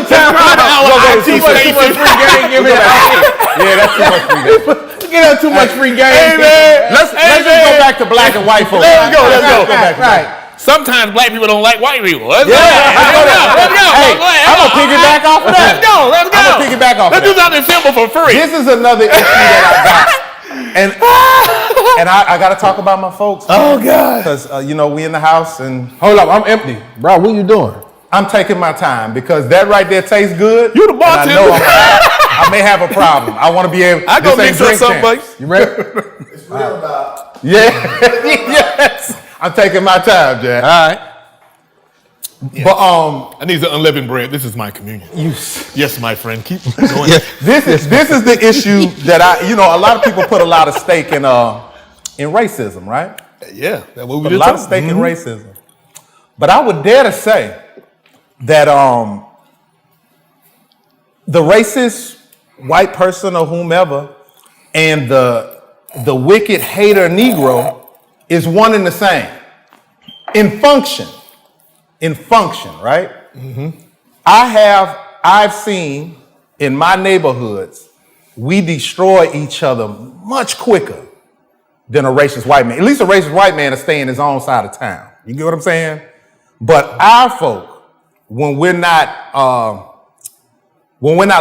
Yeah, that's too much free game. Get up too much free game. Hey, man. Let's just go back to black and white folks. Let's go. Right. Sometimes black people don't like white people. Let's go. Hey, I'm gonna piggyback off of that. Let's go. I'm gonna piggyback off of that. Let's do something simple for free. This is another issue that I got. And I got to talk about my folks. Oh, God. Because, we in the house and Hold up, I'm empty. Bro, what you doing? I'm taking my time because that right there tastes good. You the and I bartender. know I may have a problem. I want to be able I go this ain't mix up drink something, buddy. champs. You ready? It's real about. Yeah. Yes. I'm taking my time, Jack. All right. But I need the unleavened bread. This is my communion. Yes, my friend. Keep going. this is the issue that a lot of people put a lot of stake in racism, right? Yeah, that's what we Put a just lot of talking. stake in racism. But I would dare to say that the racist white person or whomever and the wicked hater Negro is one and the same in function. In function, right? I've seen in my neighborhoods, we destroy each other much quicker than a racist white man. At least a racist white man is staying in his own side of town. You get what I'm saying? But our folk, when we're not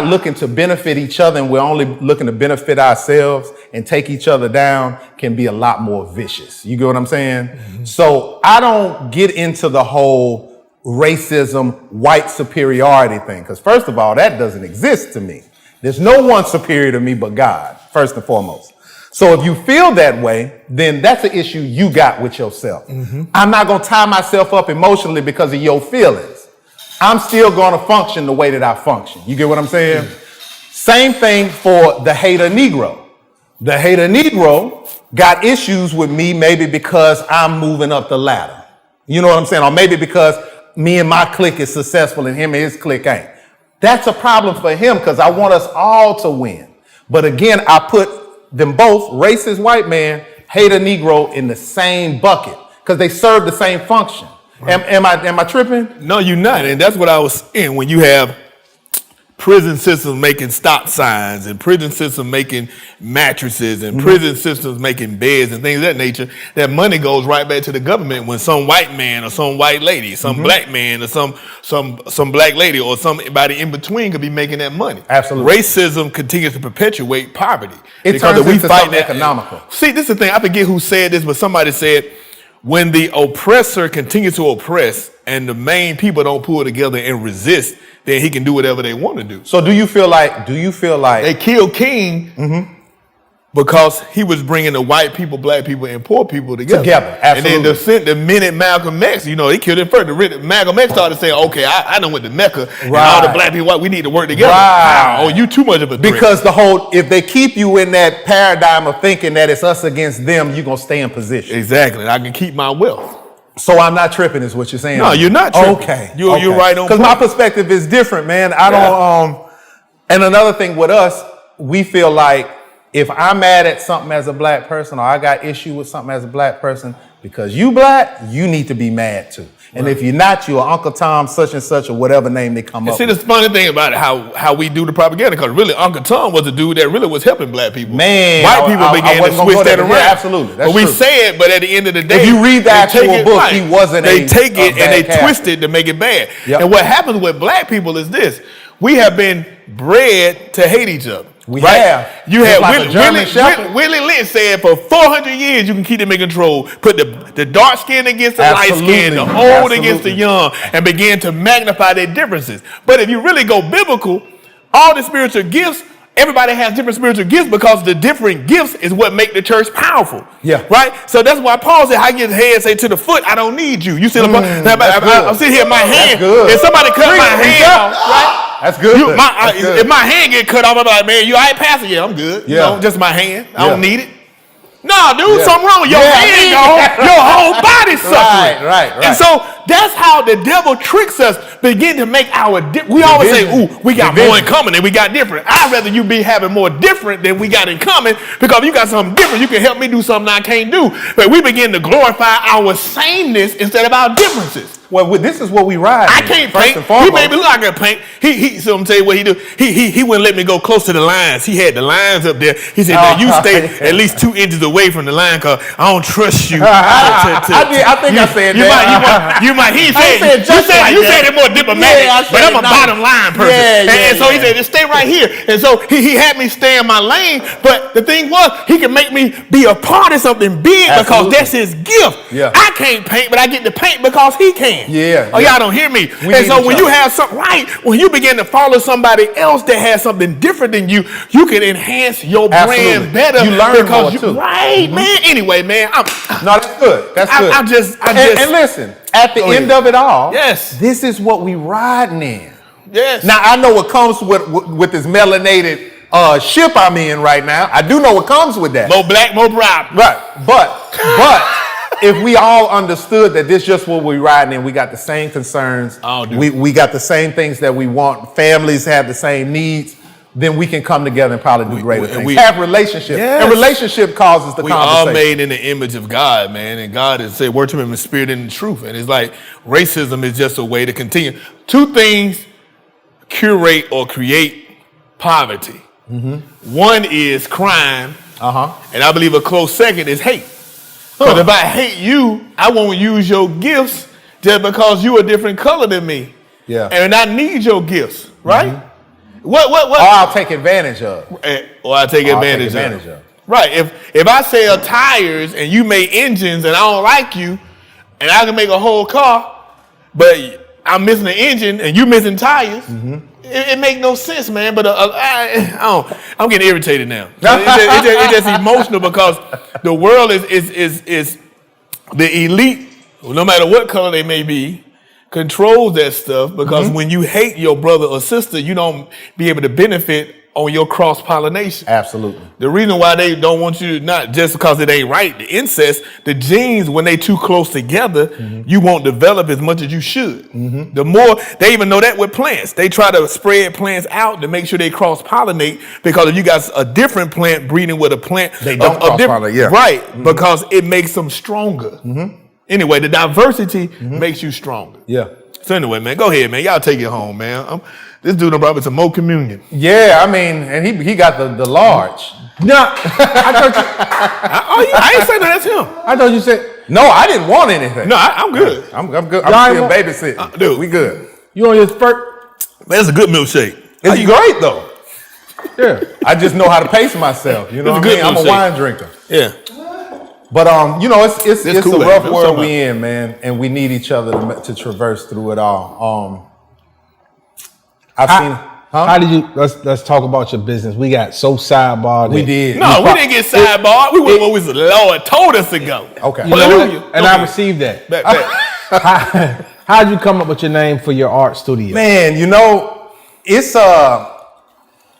looking to benefit each other and we're only looking to benefit ourselves and take each other down, can be a lot more vicious. You get what I'm saying? So I don't get into the whole racism, white superiority thing. Because first of all, that doesn't exist to me. There's no one superior to me but God, first and foremost. So if you feel that way, then that's an issue you got with yourself. I'm not going to tie myself up emotionally because of your feelings. I'm still going to function the way that I function. You get what I'm saying? Same thing for the hater Negro. The hater Negro got issues with me maybe because I'm moving up the ladder. You know what I'm saying? Or maybe because me and my clique is successful and him and his clique ain't. That's a problem for him because I want us all to win. But again, I put them both, racist white man, hater Negro, in the same bucket because they serve the same function. Right. Am I tripping? No, you're not. And that's what I was saying. When you have prison systems making stop signs and prison systems making mattresses and prison systems making beds and things of that nature, that money goes right back to the government when some white man or some white lady, some black man or some black lady or somebody in between could be making that money. Absolutely. Racism continues to perpetuate poverty. It turns into something economical. See, this is the thing. I forget who said this, but somebody said, when the oppressor continues to oppress and the main people don't pull together and resist, then he can do whatever they want to do. So do you feel like they killed King because he was bringing the white people, black people, and poor people together. Absolutely. And then the minute Malcolm X, he killed him first. Malcolm X started saying, okay, I done went to Mecca, and all the black people, we need to work together. Right. Oh, you too much of a threat. Because if they keep you in that paradigm of thinking that it's us against them, you're going to stay in position. Exactly. I can keep my wealth. So I'm not tripping is what you're saying. No, you're not tripping. Okay. You're right on. Because my perspective is different, man. I don't, and another thing with us, we feel like if I'm mad at something as a black person or I got issue with something as a black person, Because you black, you need to be mad too. And if you're not, you're Uncle Tom such and such or whatever name they come up See, with. the funny thing about it, how we do the propaganda, because really Uncle Tom was the dude that really was helping black people. Man, white people began to switch that around. Yeah, absolutely. That's but we true. say it, but at the end of the day, if you read the actual book, he wasn't They a take it and they bad twist character. it to make it bad. Yep. And what happens with black people is this: we have been bred to hate each other. We right? have. You Just had like a German Shepherd. Willie Lynch said for 400 years you can keep them in control. Put the dark skin against the light skin, the old against the young, and begin to magnify their differences. But if you really go biblical, all the spiritual gifts, everybody has different spiritual gifts because the different gifts is what make the church powerful. Yeah. Right? So that's why Paul said, I get his hand say to the foot, I don't need you. You see, I'm sitting here, my hand. If somebody cut my hand off, right? That's good. If my hand get cut off, I'm like, man, you all right, Pastor? Yeah, I'm good. You know, just my hand. I don't need it. No, dude, something wrong with your hand, your whole body suffering. Right. And so that's how the devil tricks us, begin to make our we always say, ooh, we got more in common than we got different. I'd rather you be having more different than we got in common, because if you got something different, you can help me do something I can't do. But we begin to glorify our sameness instead of our differences. Well, this is what we ride. I can't paint. He made me look like I can paint. So I'm tell you what he do. He wouldn't let me go close to the lines. He had the lines up there. He said, "Now you stay at least 2 inches away from the line, cause I don't trust you." I think I said that. You might. He said you said it more diplomatic, but I'm a bottom line person. And so he said, "Just stay right here." And so he had me stay in my lane. But the thing was, he can make me be a part of something big because that's his gift. Yeah. I can't paint, but I get to paint because he can. Yeah. Oh, y'all don't hear me. And so when you have something right, when you begin to follow somebody else that has something different than you, you can enhance your brand better. You learn because more too. Right, man. Anyway, man. No, that's good. That's good. I just and listen, at the end of it all, yes, this is what we riding in. Yes. Now I know what comes with this melanated ship I'm in right now. I do know what comes with that. More black, more brown. Right. But if we all understood that this just what we riding in, we got the same concerns. We got the same things that we want. Families have the same needs. Then we can come together and probably do greater things. We have relationships. Yes. And relationship causes the conversation. We all made in the image of God, man. And God is said, "Word to him in spirit and in truth." And it's like racism is just a way to continue. Two things curate or create poverty. Mm-hmm. One is crime. And I believe a close second is hate. Because if I hate you, I won't use your gifts just because you a different color than me. Yeah. And I need your gifts, right? Mm-hmm. What? Or I'll take advantage of. Or I take advantage of. Right. If I sell tires and you make engines and I don't like you, and I can make a whole car, but I'm missing an engine and you missing tires, it make no sense, man. But I'm getting irritated now. It's just emotional because the world is the elite, no matter what color they may be, controls that stuff because when you hate your brother or sister, you don't be able to benefit on your cross-pollination. Absolutely. The reason why they don't want you to, not just because it ain't right, the incest, the genes, when they too close together, you won't develop as much as you should. The more, they even know that with plants. They try to spread plants out to make sure they cross-pollinate, because if you got a different plant breeding with a plant, they don't cross-pollinate, right, because it makes them stronger. Anyway, the diversity makes you stronger. Yeah. So anyway, man, go ahead, man. Y'all take it home, man. This dude done brought me some more communion. Yeah, I mean, and he got the large. No, I thought you. I ain't saying that's him. I thought you said no. I didn't want anything. No, I'm good. I'm good. I'm still babysitting. Dude, we good. You on your first? Man, it's a good milkshake. It's great though. Yeah, I just know how to pace myself. You know what I mean? I'm a wine drinker. Yeah. But you know, it's cool, a rough world we in, man, and we need each other to traverse through it all. How did you? Let's talk about your business. We got so sidebarred. We did. No, we didn't get sidebarred. We went where the Lord told us to go. Okay. Hallelujah. And I received that. How'd you come up with your name for your art studio? Man, you know, it's a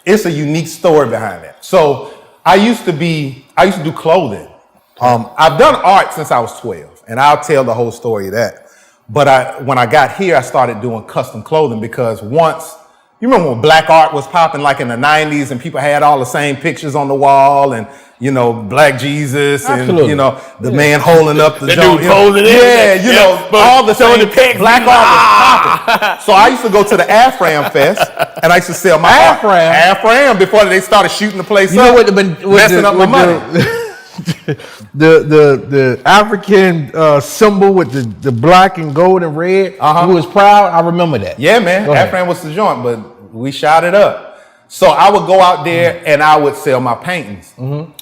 unique story behind that. So I used to do clothing. I've done art since I was 12, and I'll tell the whole story of that. But when I got here, I started doing custom clothing because once You remember when black art was popping like in the 90s and people had all the same pictures on the wall and, you know, Black Jesus and, Absolutely. you know, the man holding up the That joint. dude posing in. Yeah, you know, but all the showing same the pics. black art was popping. So I used to go to the Afram Fest and I used to sell my Afram before they started shooting the place You know up, what messing up my money. The African symbol with the black and gold and red. Uh-huh. Who was proud? I remember that. Yeah, man. Afram was the joint, but we shot it up. So I would go out there and I would sell my paintings. I'm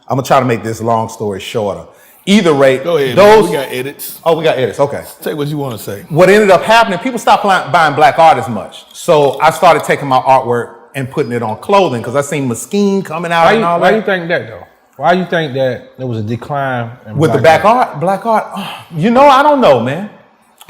gonna try to make this long story shorter. Either rate, Go ahead, man. We got edits. Oh, we got edits. Okay. Say what you want to say. What ended up happening? People stopped buying black art as much. So I started taking my artwork and putting it on clothing because I seen Mesquite coming out and all that. Why you think that though? Why you think that there was a decline in With the black art? You know, I don't know, man.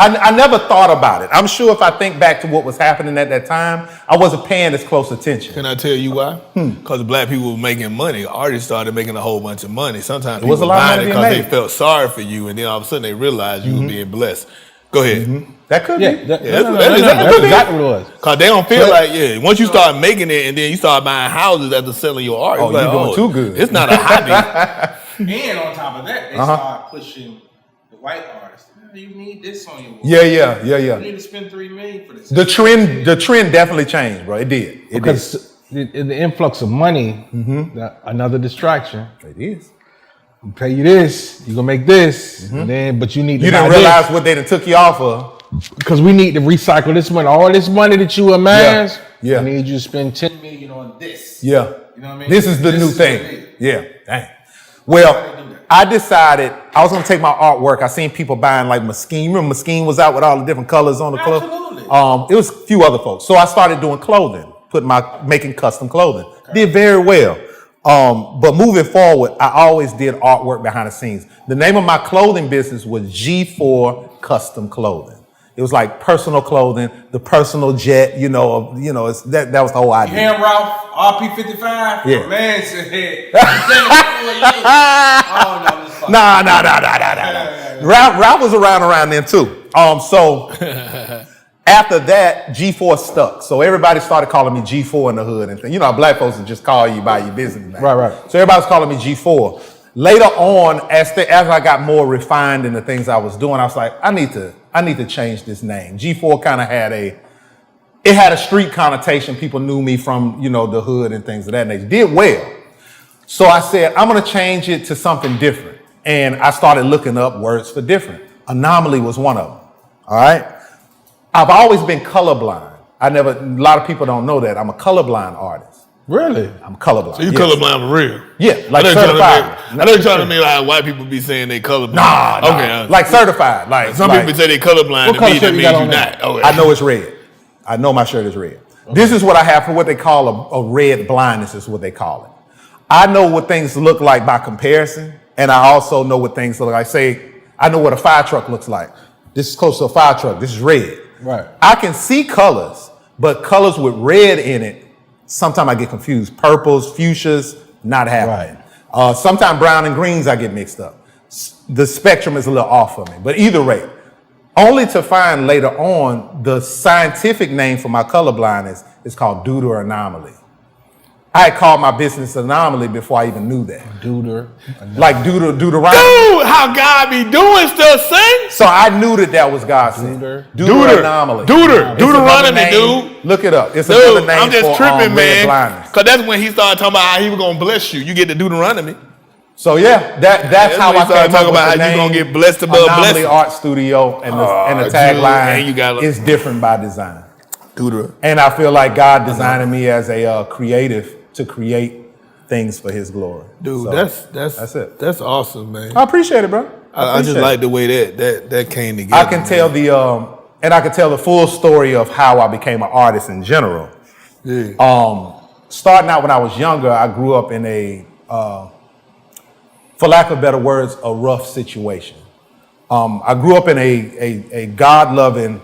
I never thought about it. I'm sure if I think back to what was happening at that time, I wasn't paying as close attention. Can I tell you why? Because black people were making money. Artists started making a whole bunch of money. Sometimes was people a lot of buying money it being because they made. felt sorry for you, and then all of a sudden they realized you were being blessed. Go ahead. That could Yeah, be. that's That's exactly what it was. Because they don't feel like, once you start making it and then you start buying houses after selling your art, it's you're like, doing too good. It's not a hobby. And on top of that, they start pushing the white artists. You need this on your wall. Yeah. You need to spend $3 million for this. The trend definitely changed, bro. It did. Because the influx of money, another distraction. It is. I'm pay you this, you're gonna make this, and then but you need to You didn't realize what they done took you off of. because we need to recycle this money. All this money that you amassed, Yeah. I need you to spend $10 million on this. Yeah. You know what I mean? This is the This new is thing. what it is. Yeah. Dang. Well, I decided I was gonna take my artwork. I seen people buying like Mesquite. You remember Mesquite was out with all the different colors on the clothes? Absolutely. It was a few other folks. So I started doing clothing, making custom clothing. Did very well. But moving forward, I always did artwork behind the scenes. The name of my clothing business was G4 Custom Clothing. It was like personal clothing, the personal jet, it's, that was the whole idea. Hand Ralph, RP55. Yeah. Man said, Nah. Ralph was around then too. So after that, G4 stuck. So everybody started calling me G4 in the hood and things. You know, black folks would just call you by your business name. Right. So everybody was calling me G4. Later on, as I got more refined in the things I was doing, I was like, I need to change this name. G4 kind of had a street connotation. People knew me from, the hood and things of that nature. Did well. So I said, I'm going to change it to something different. And I started looking up words for different. Anomaly was one of them. All right. I've always been colorblind. A lot of people don't know that. I'm a colorblind artist. Really? I'm colorblind. So you colorblind for real? Yeah, like certified. I know you're trying to make like white people be saying they colorblind. Nah. Okay. Like certified. Like Some people say they colorblind. What To color me, shirt that you means got you're on there? not. Okay. I know it's red. I know my shirt is red. Okay. This is what I have for what they call a red blindness is what they call it. I know what things look like by comparison, and I also know what things look like. Say, I know what a fire truck looks like. This is close to a fire truck. This is red. Right. I can see colors, but colors with red in it, sometimes I get confused. Purples, fuchsias, not happening. Right. Sometimes brown and greens I get mixed up. The spectrum is a little off for me. But either rate, only to find later on the scientific name for my color blindness is called deuter anomaly. I had called my business anomaly before I even knew that. Deuteronomy. Like Deuteronomy. Dude, how God be doing stuff, son? So I knew that was God's thing. Deuter Anomaly. Deuteronomy, dude. Look it up. It's Dude, another name I'm just for tripping, red man. blindness. Because that's when he started talking about how he was going to bless you. You get the Deuteronomy. So yeah, that's how when I he started came up talking with about the how you name. going to get blessed above Anomaly blessing. Art Studio and the dude, tagline and you got is different by design. Deuter. And I feel like God designing me as a creative to create things for His glory. Dude, So, that's it. That's awesome, man. I appreciate it, bro. I just appreciate like it. the way that came together. I can tell the full story of how I became an artist in general. Yeah. Starting out when I was younger, I grew up in a, for lack of better words, a rough situation. I grew up in a God-loving,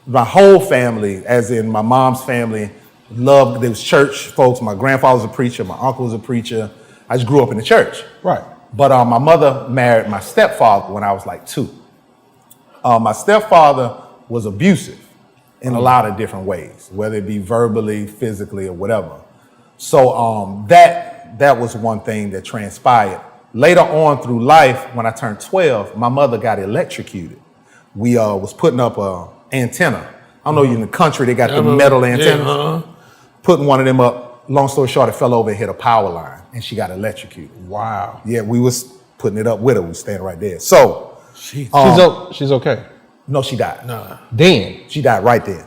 my whole family, as in my mom's family, loved, there was church folks. My grandfather was a preacher. My uncle was a preacher. I just grew up in the church. Right. But my mother married my stepfather when I was like 2. My stepfather was abusive. in a lot of different ways, whether it be verbally, physically, or whatever. So that was one thing that transpired. Later on through life, when I turned 12, my mother got electrocuted. We was putting up a antenna. I don't know, you in the country, they got the metal antennas. Putting one of them up. Long story short, it fell over and hit a power line, and she got electrocuted. Wow. Yeah, we was putting it up with her. We standing right there. So She's okay. no, she died. Nah. Then She died right there.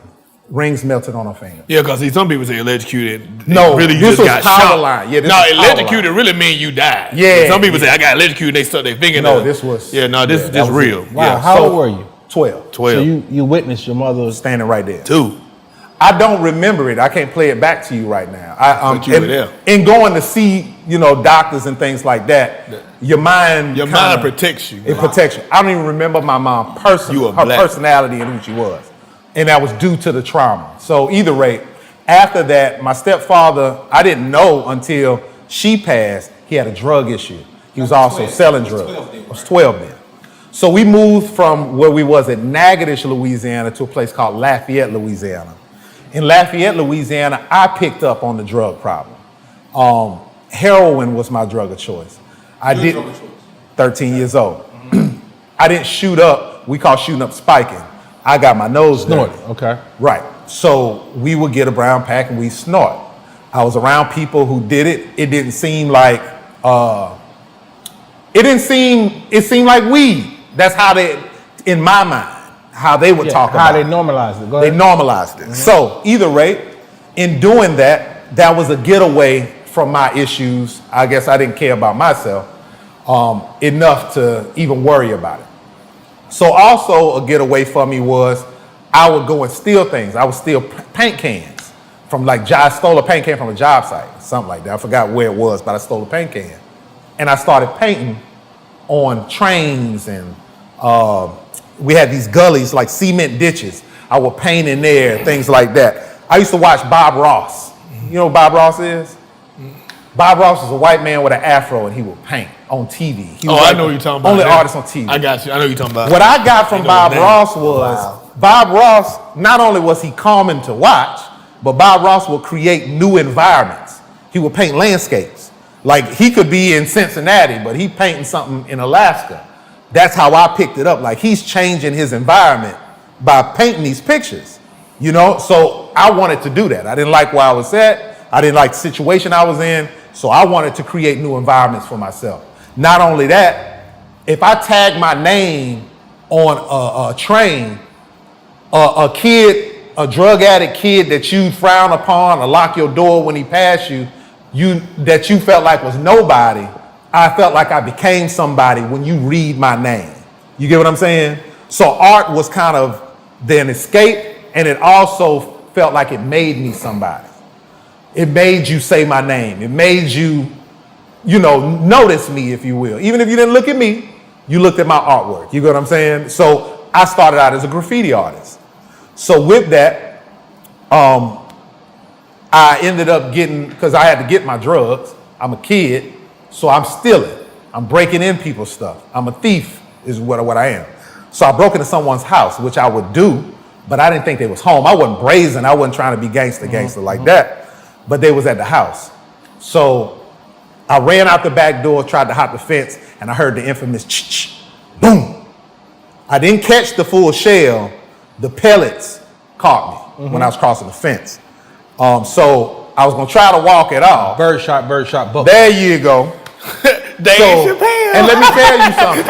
Rings melted on her finger. Yeah, because some people say electrocuted. No, really you this just was got power shot. line. Yeah, this no, was power electrocuted line. really mean you died. Yeah, Some people say I got electrocuted. They stuck their finger. No, in this was. Yeah, no, this that was real. it. wow, Yeah. how old were you? 12. 12. So you witnessed your mother's. Standing right there. 2. I don't remember it. I can't play it back to you right now. But you were there. In going to see, doctors and things like that, your mind protects you. It protects you. I don't even remember my mom personally, You were her black. personality and who she was. And that was due to the trauma. So either way, after that, my stepfather, I didn't know until she passed, he had a drug issue. He was also selling drugs. I was 12 then. So we moved from where we was at Natchitoches, Louisiana, to a place called Lafayette, Louisiana. In Lafayette, Louisiana, I picked up on the drug problem. Heroin was my drug of choice. 13 years old. I didn't shoot up. We call shooting up spiking. I got my nose Snort. dirty. Okay. Right. So we would get a brown pack and we snort. I was around people who did it. It didn't seem like it seemed like weed. That's how they, in my mind, how they would talk about how it. they normalized it. Go They ahead. normalized it. So either way, in doing that, that was a getaway from my issues. I guess I didn't care about myself enough to even worry about it. So also a getaway for me was I would go and steal things. I would steal paint cans from I stole a paint can from a job site, something like that. I forgot where it was, but I stole a paint can. And I started painting on trains and we had these gullies like cement ditches. I would paint in there, things like that. I used to watch Bob Ross. You know what Bob Ross is? Bob Ross is a white man with an afro and he would paint on TV. He was I know what you're talking about. only Yeah. artist on TV. I got you. I know what you're talking about. What I got from I know Bob his name. Ross was Bob Ross, not only was he calming to watch, but Bob Ross would create new environments. He would paint landscapes. Like he could be in Cincinnati, but he painting something in Alaska. That's how I picked it up. Like he's changing his environment by painting these pictures, So I wanted to do that. I didn't like where I was at. I didn't like the situation I was in. So I wanted to create new environments for myself. Not only that, if I tag my name on a train, a kid, a drug addict kid that you frown upon or lock your door when he passed you, that you felt like was nobody, I felt like I became somebody when you read my name. You get what I'm saying? So art was kind of an escape, and it also felt like it made me somebody. It made you say my name. It made you, notice me, if you will. Even if you didn't look at me, you looked at my artwork. You get what I'm saying? So I started out as a graffiti artist. So with that, I ended up because I had to get my drugs. I'm a kid, so I'm stealing. I'm breaking in people's stuff. I'm a thief is what I am. So I broke into someone's house, which I would do, but I didn't think they was home. I wasn't brazen. I wasn't trying to be gangster like that. But they was at the house. So I ran out the back door, tried to hop the fence, and I heard the infamous ch-ch, boom. I didn't catch the full shell. The pellets caught me when I was crossing the fence. So I was gonna try to walk it off. Bird shot, book. There you go. And let me tell you something.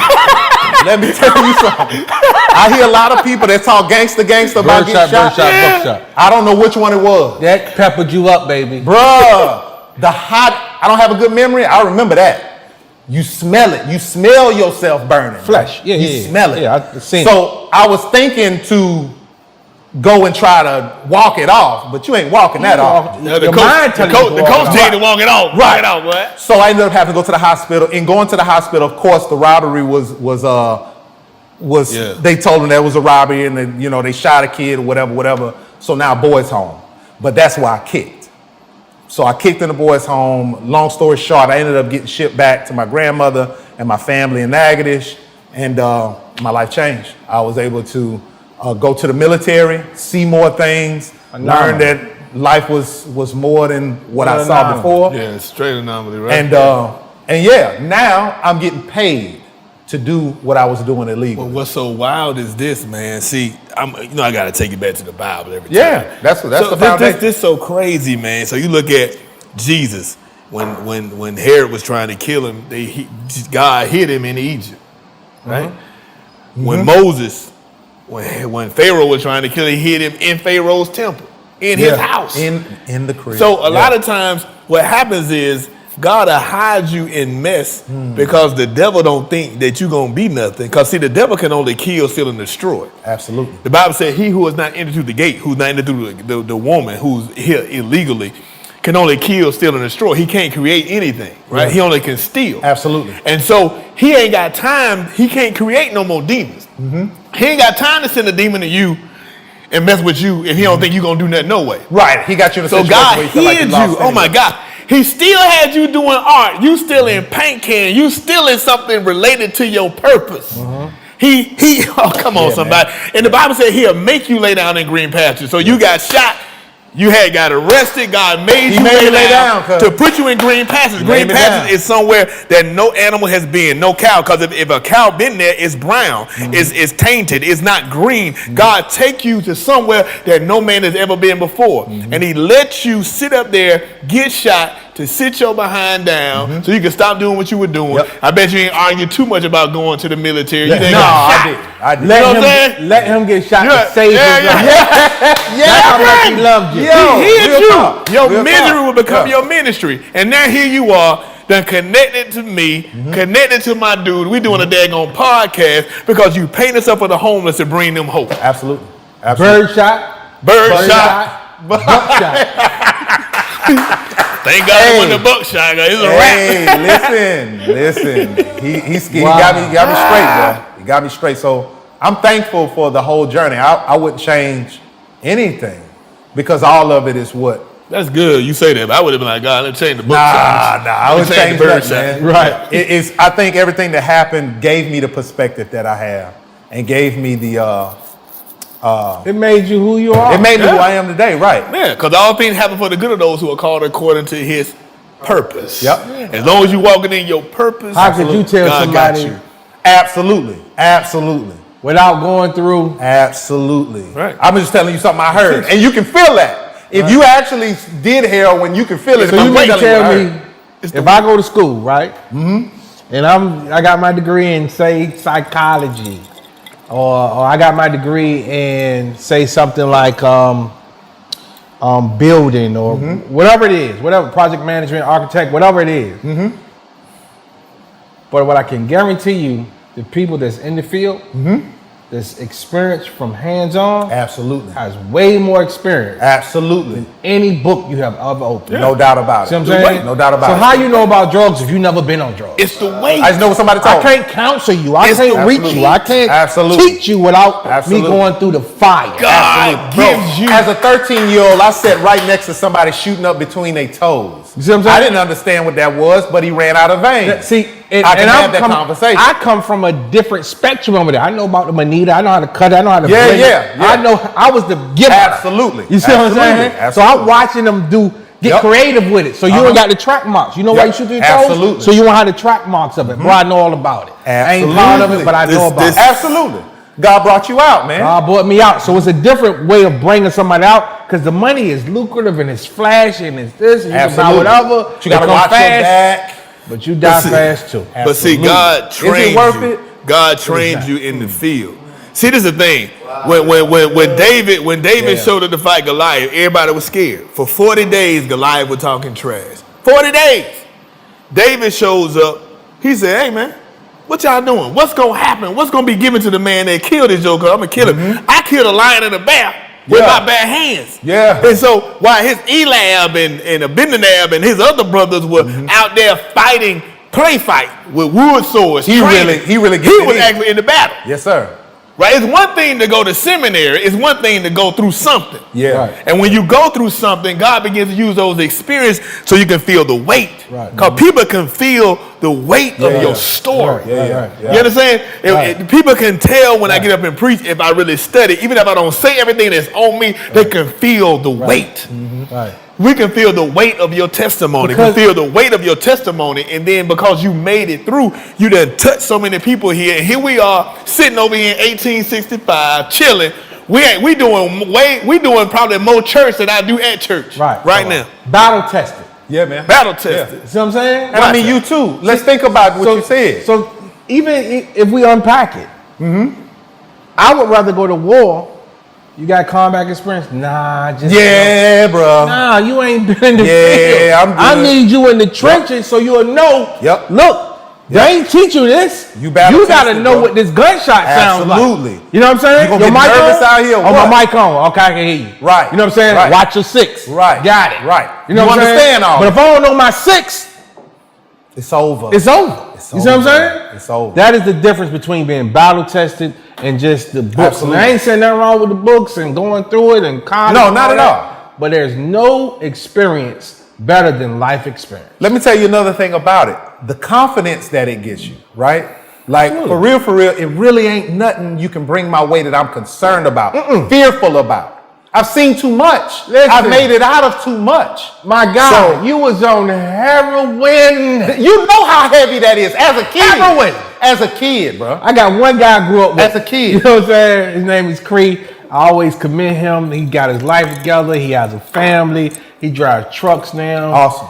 I hear a lot of people that talk gangster about getting shot. Bird shot. I don't know which one it was. That peppered you up, baby. Bruh, I don't have a good memory. I remember that. You smell it. You smell yourself burning. Flesh. Yeah, you smell it. Yeah, I've seen it. So I was thinking to go and try to walk it off, but you ain't walking that off. The Your mind telling you to coach walk it told you to walk it off. Right. Walk it off, boy. So I ended up having to go to the hospital. And going to the hospital, of course, the robbery was Yeah. they told them that was a robbery, and they shot a kid or whatever. So now boys home. But that's why I kicked. So I kicked in the boys home. Long story short, I ended up getting shipped back to my grandmother and my family in Natchitoches, and my life changed. I was able to go to the military, see more things, learn that life was more than what I saw before. Yeah, straight anomaly, right? And yeah, now I'm getting paid to do what I was doing illegally. Well, what's so wild is this, man. See, I got to take it back to the Bible every time. Yeah, that's the foundation. This so crazy, man. So you look at Jesus when Herod was trying to kill him, God hid him in Egypt, right? Mm-hmm. When Moses, when Pharaoh was trying to kill him, he hid him in Pharaoh's temple, in his house, in the crib. So a lot of times, what happens is God will hide you in mess because the devil don't think that you're going to be nothing. Because, see, the devil can only kill, steal, and destroy. Absolutely. The Bible said he who is not entered through the gate, who's not entered through the woman who's here illegally, can only kill, steal, and destroy. He can't create anything, right? Yeah. He only can steal. Absolutely. And so he ain't got time. He can't create no more demons. Mm-hmm. He ain't got time to send a demon to you and mess with you if he don't think you're going to do nothing no way. Right. He got you in a situation God where you feel like you lost. Oh, my God. He still had you doing art. You still in paint can. You still in something related to your purpose. Oh, come on, somebody. Man. And the Bible said he'll make you lay down in green pastures. So you got shot. You had got arrested. God made you lay down to put you in green pastures. Green pastures is somewhere that no animal has been, no cow. Because if a cow been there, it's brown, it's tainted, it's not green. God take you to somewhere that no man has ever been before. And he let you sit up there, get shot, to sit your behind down so you can stop doing what you were doing. Yep. I bet you ain't argued too much about going to the military. I did. Let him get shot to save his life. That's how much he loved you. Your misery will become your ministry. And now here you are, done connected to me, connected to my dude. We doing a daggone podcast because you painted us up for the homeless to bring them hope. Absolutely. Bird shot. Buckshot. Thank God he won the buckshot. It's a wrap. Listen. He got me straight, bro. He got me straight. So I'm thankful for the whole journey. I wouldn't change anything because all of it is what. That's good. You say that, but I would have been like, God, let's change the buckshot. Nah. I would change the bird shot, man. Right. I think everything that happened gave me the perspective that I have and gave me the. It made you who you are. It made me who I am today, right? Yeah, because all things happen for the good of those who are called according to his purpose. Yep. As long as you're walking in your purpose, how could you tell God somebody? Got you. Absolutely. Without going through? Absolutely. Right. I'm just telling you something I heard. And you can feel that. If you actually did heroin, you can feel it. So you mean to tell me, if I go to school, right? And I got my degree in, say, psychology. Or I got my degree in, say, something like building or whatever it is, whatever, project management, architect, whatever it is. But what I can guarantee you, the people that's in the field, that's experienced from hands-on, absolutely, has way more experience, absolutely, than any book you have ever opened. Yeah. No doubt about it. See what I'm saying? No doubt about it. So how you know about drugs if you never been on drugs? It's the way. I just know what somebody told me. I can't counsel you. I can't reach you. I can't teach you without me going through the fire. God gives you. As a 13-year-old, I sat right next to somebody shooting up between their toes. You see what I'm saying? I didn't understand what that was, but he ran out of veins. See, I can have that conversation. I come from a different spectrum over there. I know about the manita. I know how to cut it. I know how to blend it. I know. I was the giver. Absolutely. You see what I'm saying? Absolutely. So I'm watching them get creative with it. So you ain't got the track marks. You know why you shoot your toes? Absolutely. So you want to have the track marks of it. Bro, I know all about it. Absolutely. I ain't proud of it, but I know about it. Absolutely. God brought you out, man. God brought me out. So it's a different way of bringing somebody out because the money is lucrative and it's flashy and it's this and you can buy whatever. But you got to watch your back. But you die fast too. But see, God trained you. God trained you in the field. See, this is the thing. When David showed up to fight Goliath, everybody was scared. For 40 days, Goliath was talking trash. 40 days. David shows up. He said, hey, man, what y'all doing? What's going to happen? What's going to be given to the man that killed this joker? I'm going to kill him. I killed a lion and a bear with my bare hands. Yeah. And so while his Eliab and Abinadab and his other brothers were out there fighting, play fight with wood swords, he really was actually in the battle. Yes, sir. Right? It's one thing to go to seminary. It's one thing to go through something. Yeah. Right. And when you go through something, God begins to use those experiences so you can feel the weight. Right. Because people can feel the weight of your story. Yeah. You understand? People can tell when I get up and preach if I really study. Even if I don't say everything that's on me, they can feel the weight. Right. We can feel the weight of your testimony. We can feel the weight of your testimony. And then because you made it through, you done touched so many people here. And here we are sitting over here in 1865, chilling. We doing probably more church than I do at church right now. Battle tested. Yeah, man. Battle tested. You see what I'm saying? And I mean, you too. Let's think about what you said. So even if we unpack it, I would rather go to war. You got combat experience? Nah, bro. Nah, you ain't been in the field. I'm good. I need you in the trenches so you'll know. Yep. Look, they ain't teach you this. You got to tested, know bro. what this gunshot sounds like. Absolutely. You know what I'm saying? You gonna get nervous out here or Oh, what? my mic on. Okay, I can hear you. Right. You know what I'm saying? Right. Watch your six. Right. Got it. Right. You know You what I'm understand saying? all But that. if I don't know my six, It's over. it's over. You see what I'm saying? It's over. That is the difference between being battle tested and just the books. Absolutely. And I ain't saying nothing wrong with the books and going through it and college. No, and not at that, all. But there's no experience better than life experience. Let me tell you another thing about it. The confidence that it gives you, right? Like, for real, it really ain't nothing you can bring my way that I'm concerned about, fearful about. I've seen too much. Listen. I've made it out of too much. My God, So- you was on heroin. You know how heavy that is as a kid. Heroin. As a kid, bro. I got one guy I grew up with. As a kid. You know what I'm saying? His name is Cree. I always commend him. He got his life together. He has a family. He drives trucks now. Awesome.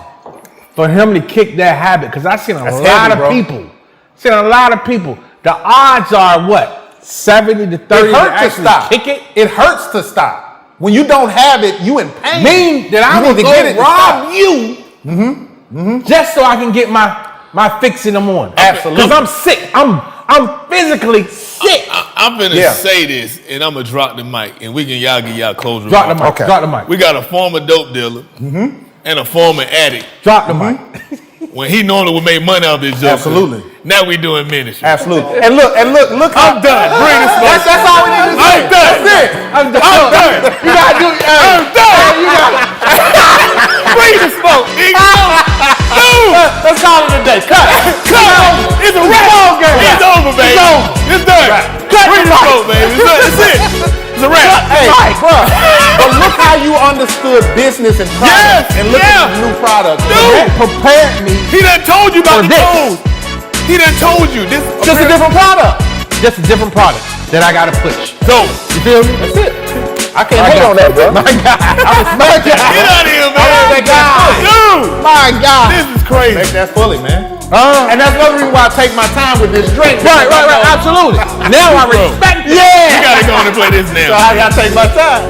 For him to kick that habit, because I've seen a That's lot heavy, of bro. people. Seen a lot of people. The odds are what? 70 to 30 It to hurts to actually stop. kick it? It hurts to stop. When you don't have it, you in pain. Mean that I You will need to get it go to stop. rob you just so I can get my fix in the morning. Absolutely. Because I'm sick. I'm physically sick. I'm finna Yeah. say this, and I'm gonna drop the mic, and y'all get y'all closure. Drop the mic. Okay. Drop the mic. We got a former dope dealer and a former addict. Drop the mic. When he normally would make money off this joke. Absolutely. Now we doing ministry. Absolutely. And look. I'm done. Bring the smoke. That's all we need to say. I'm done. That's it. I'm done. I'm done. You gotta do. I'm done. You gotta. Bring the smoke, nigga. Dude. Let's call it a day. Cut. It's a wrap. It's over, baby. It's done. Bring the smoke, baby. It's it. It's a wrap. Hey, bro. But look how you understood business and product, and look at the new product. Dude. Prepared me. He done told you about For the this. code. He done told you this. Just a different product. Just a different product that I gotta push. So, You feel me? That's it. I can't hate on that, bro. My God. My get God. out of here, man. that guy. Dude, My God. this is crazy. Make that fully, man. And that's another reason why I take my time with this drink. Right. Absolutely. Now I respect. You Yeah. gotta go on and play this now. So I gotta take my time.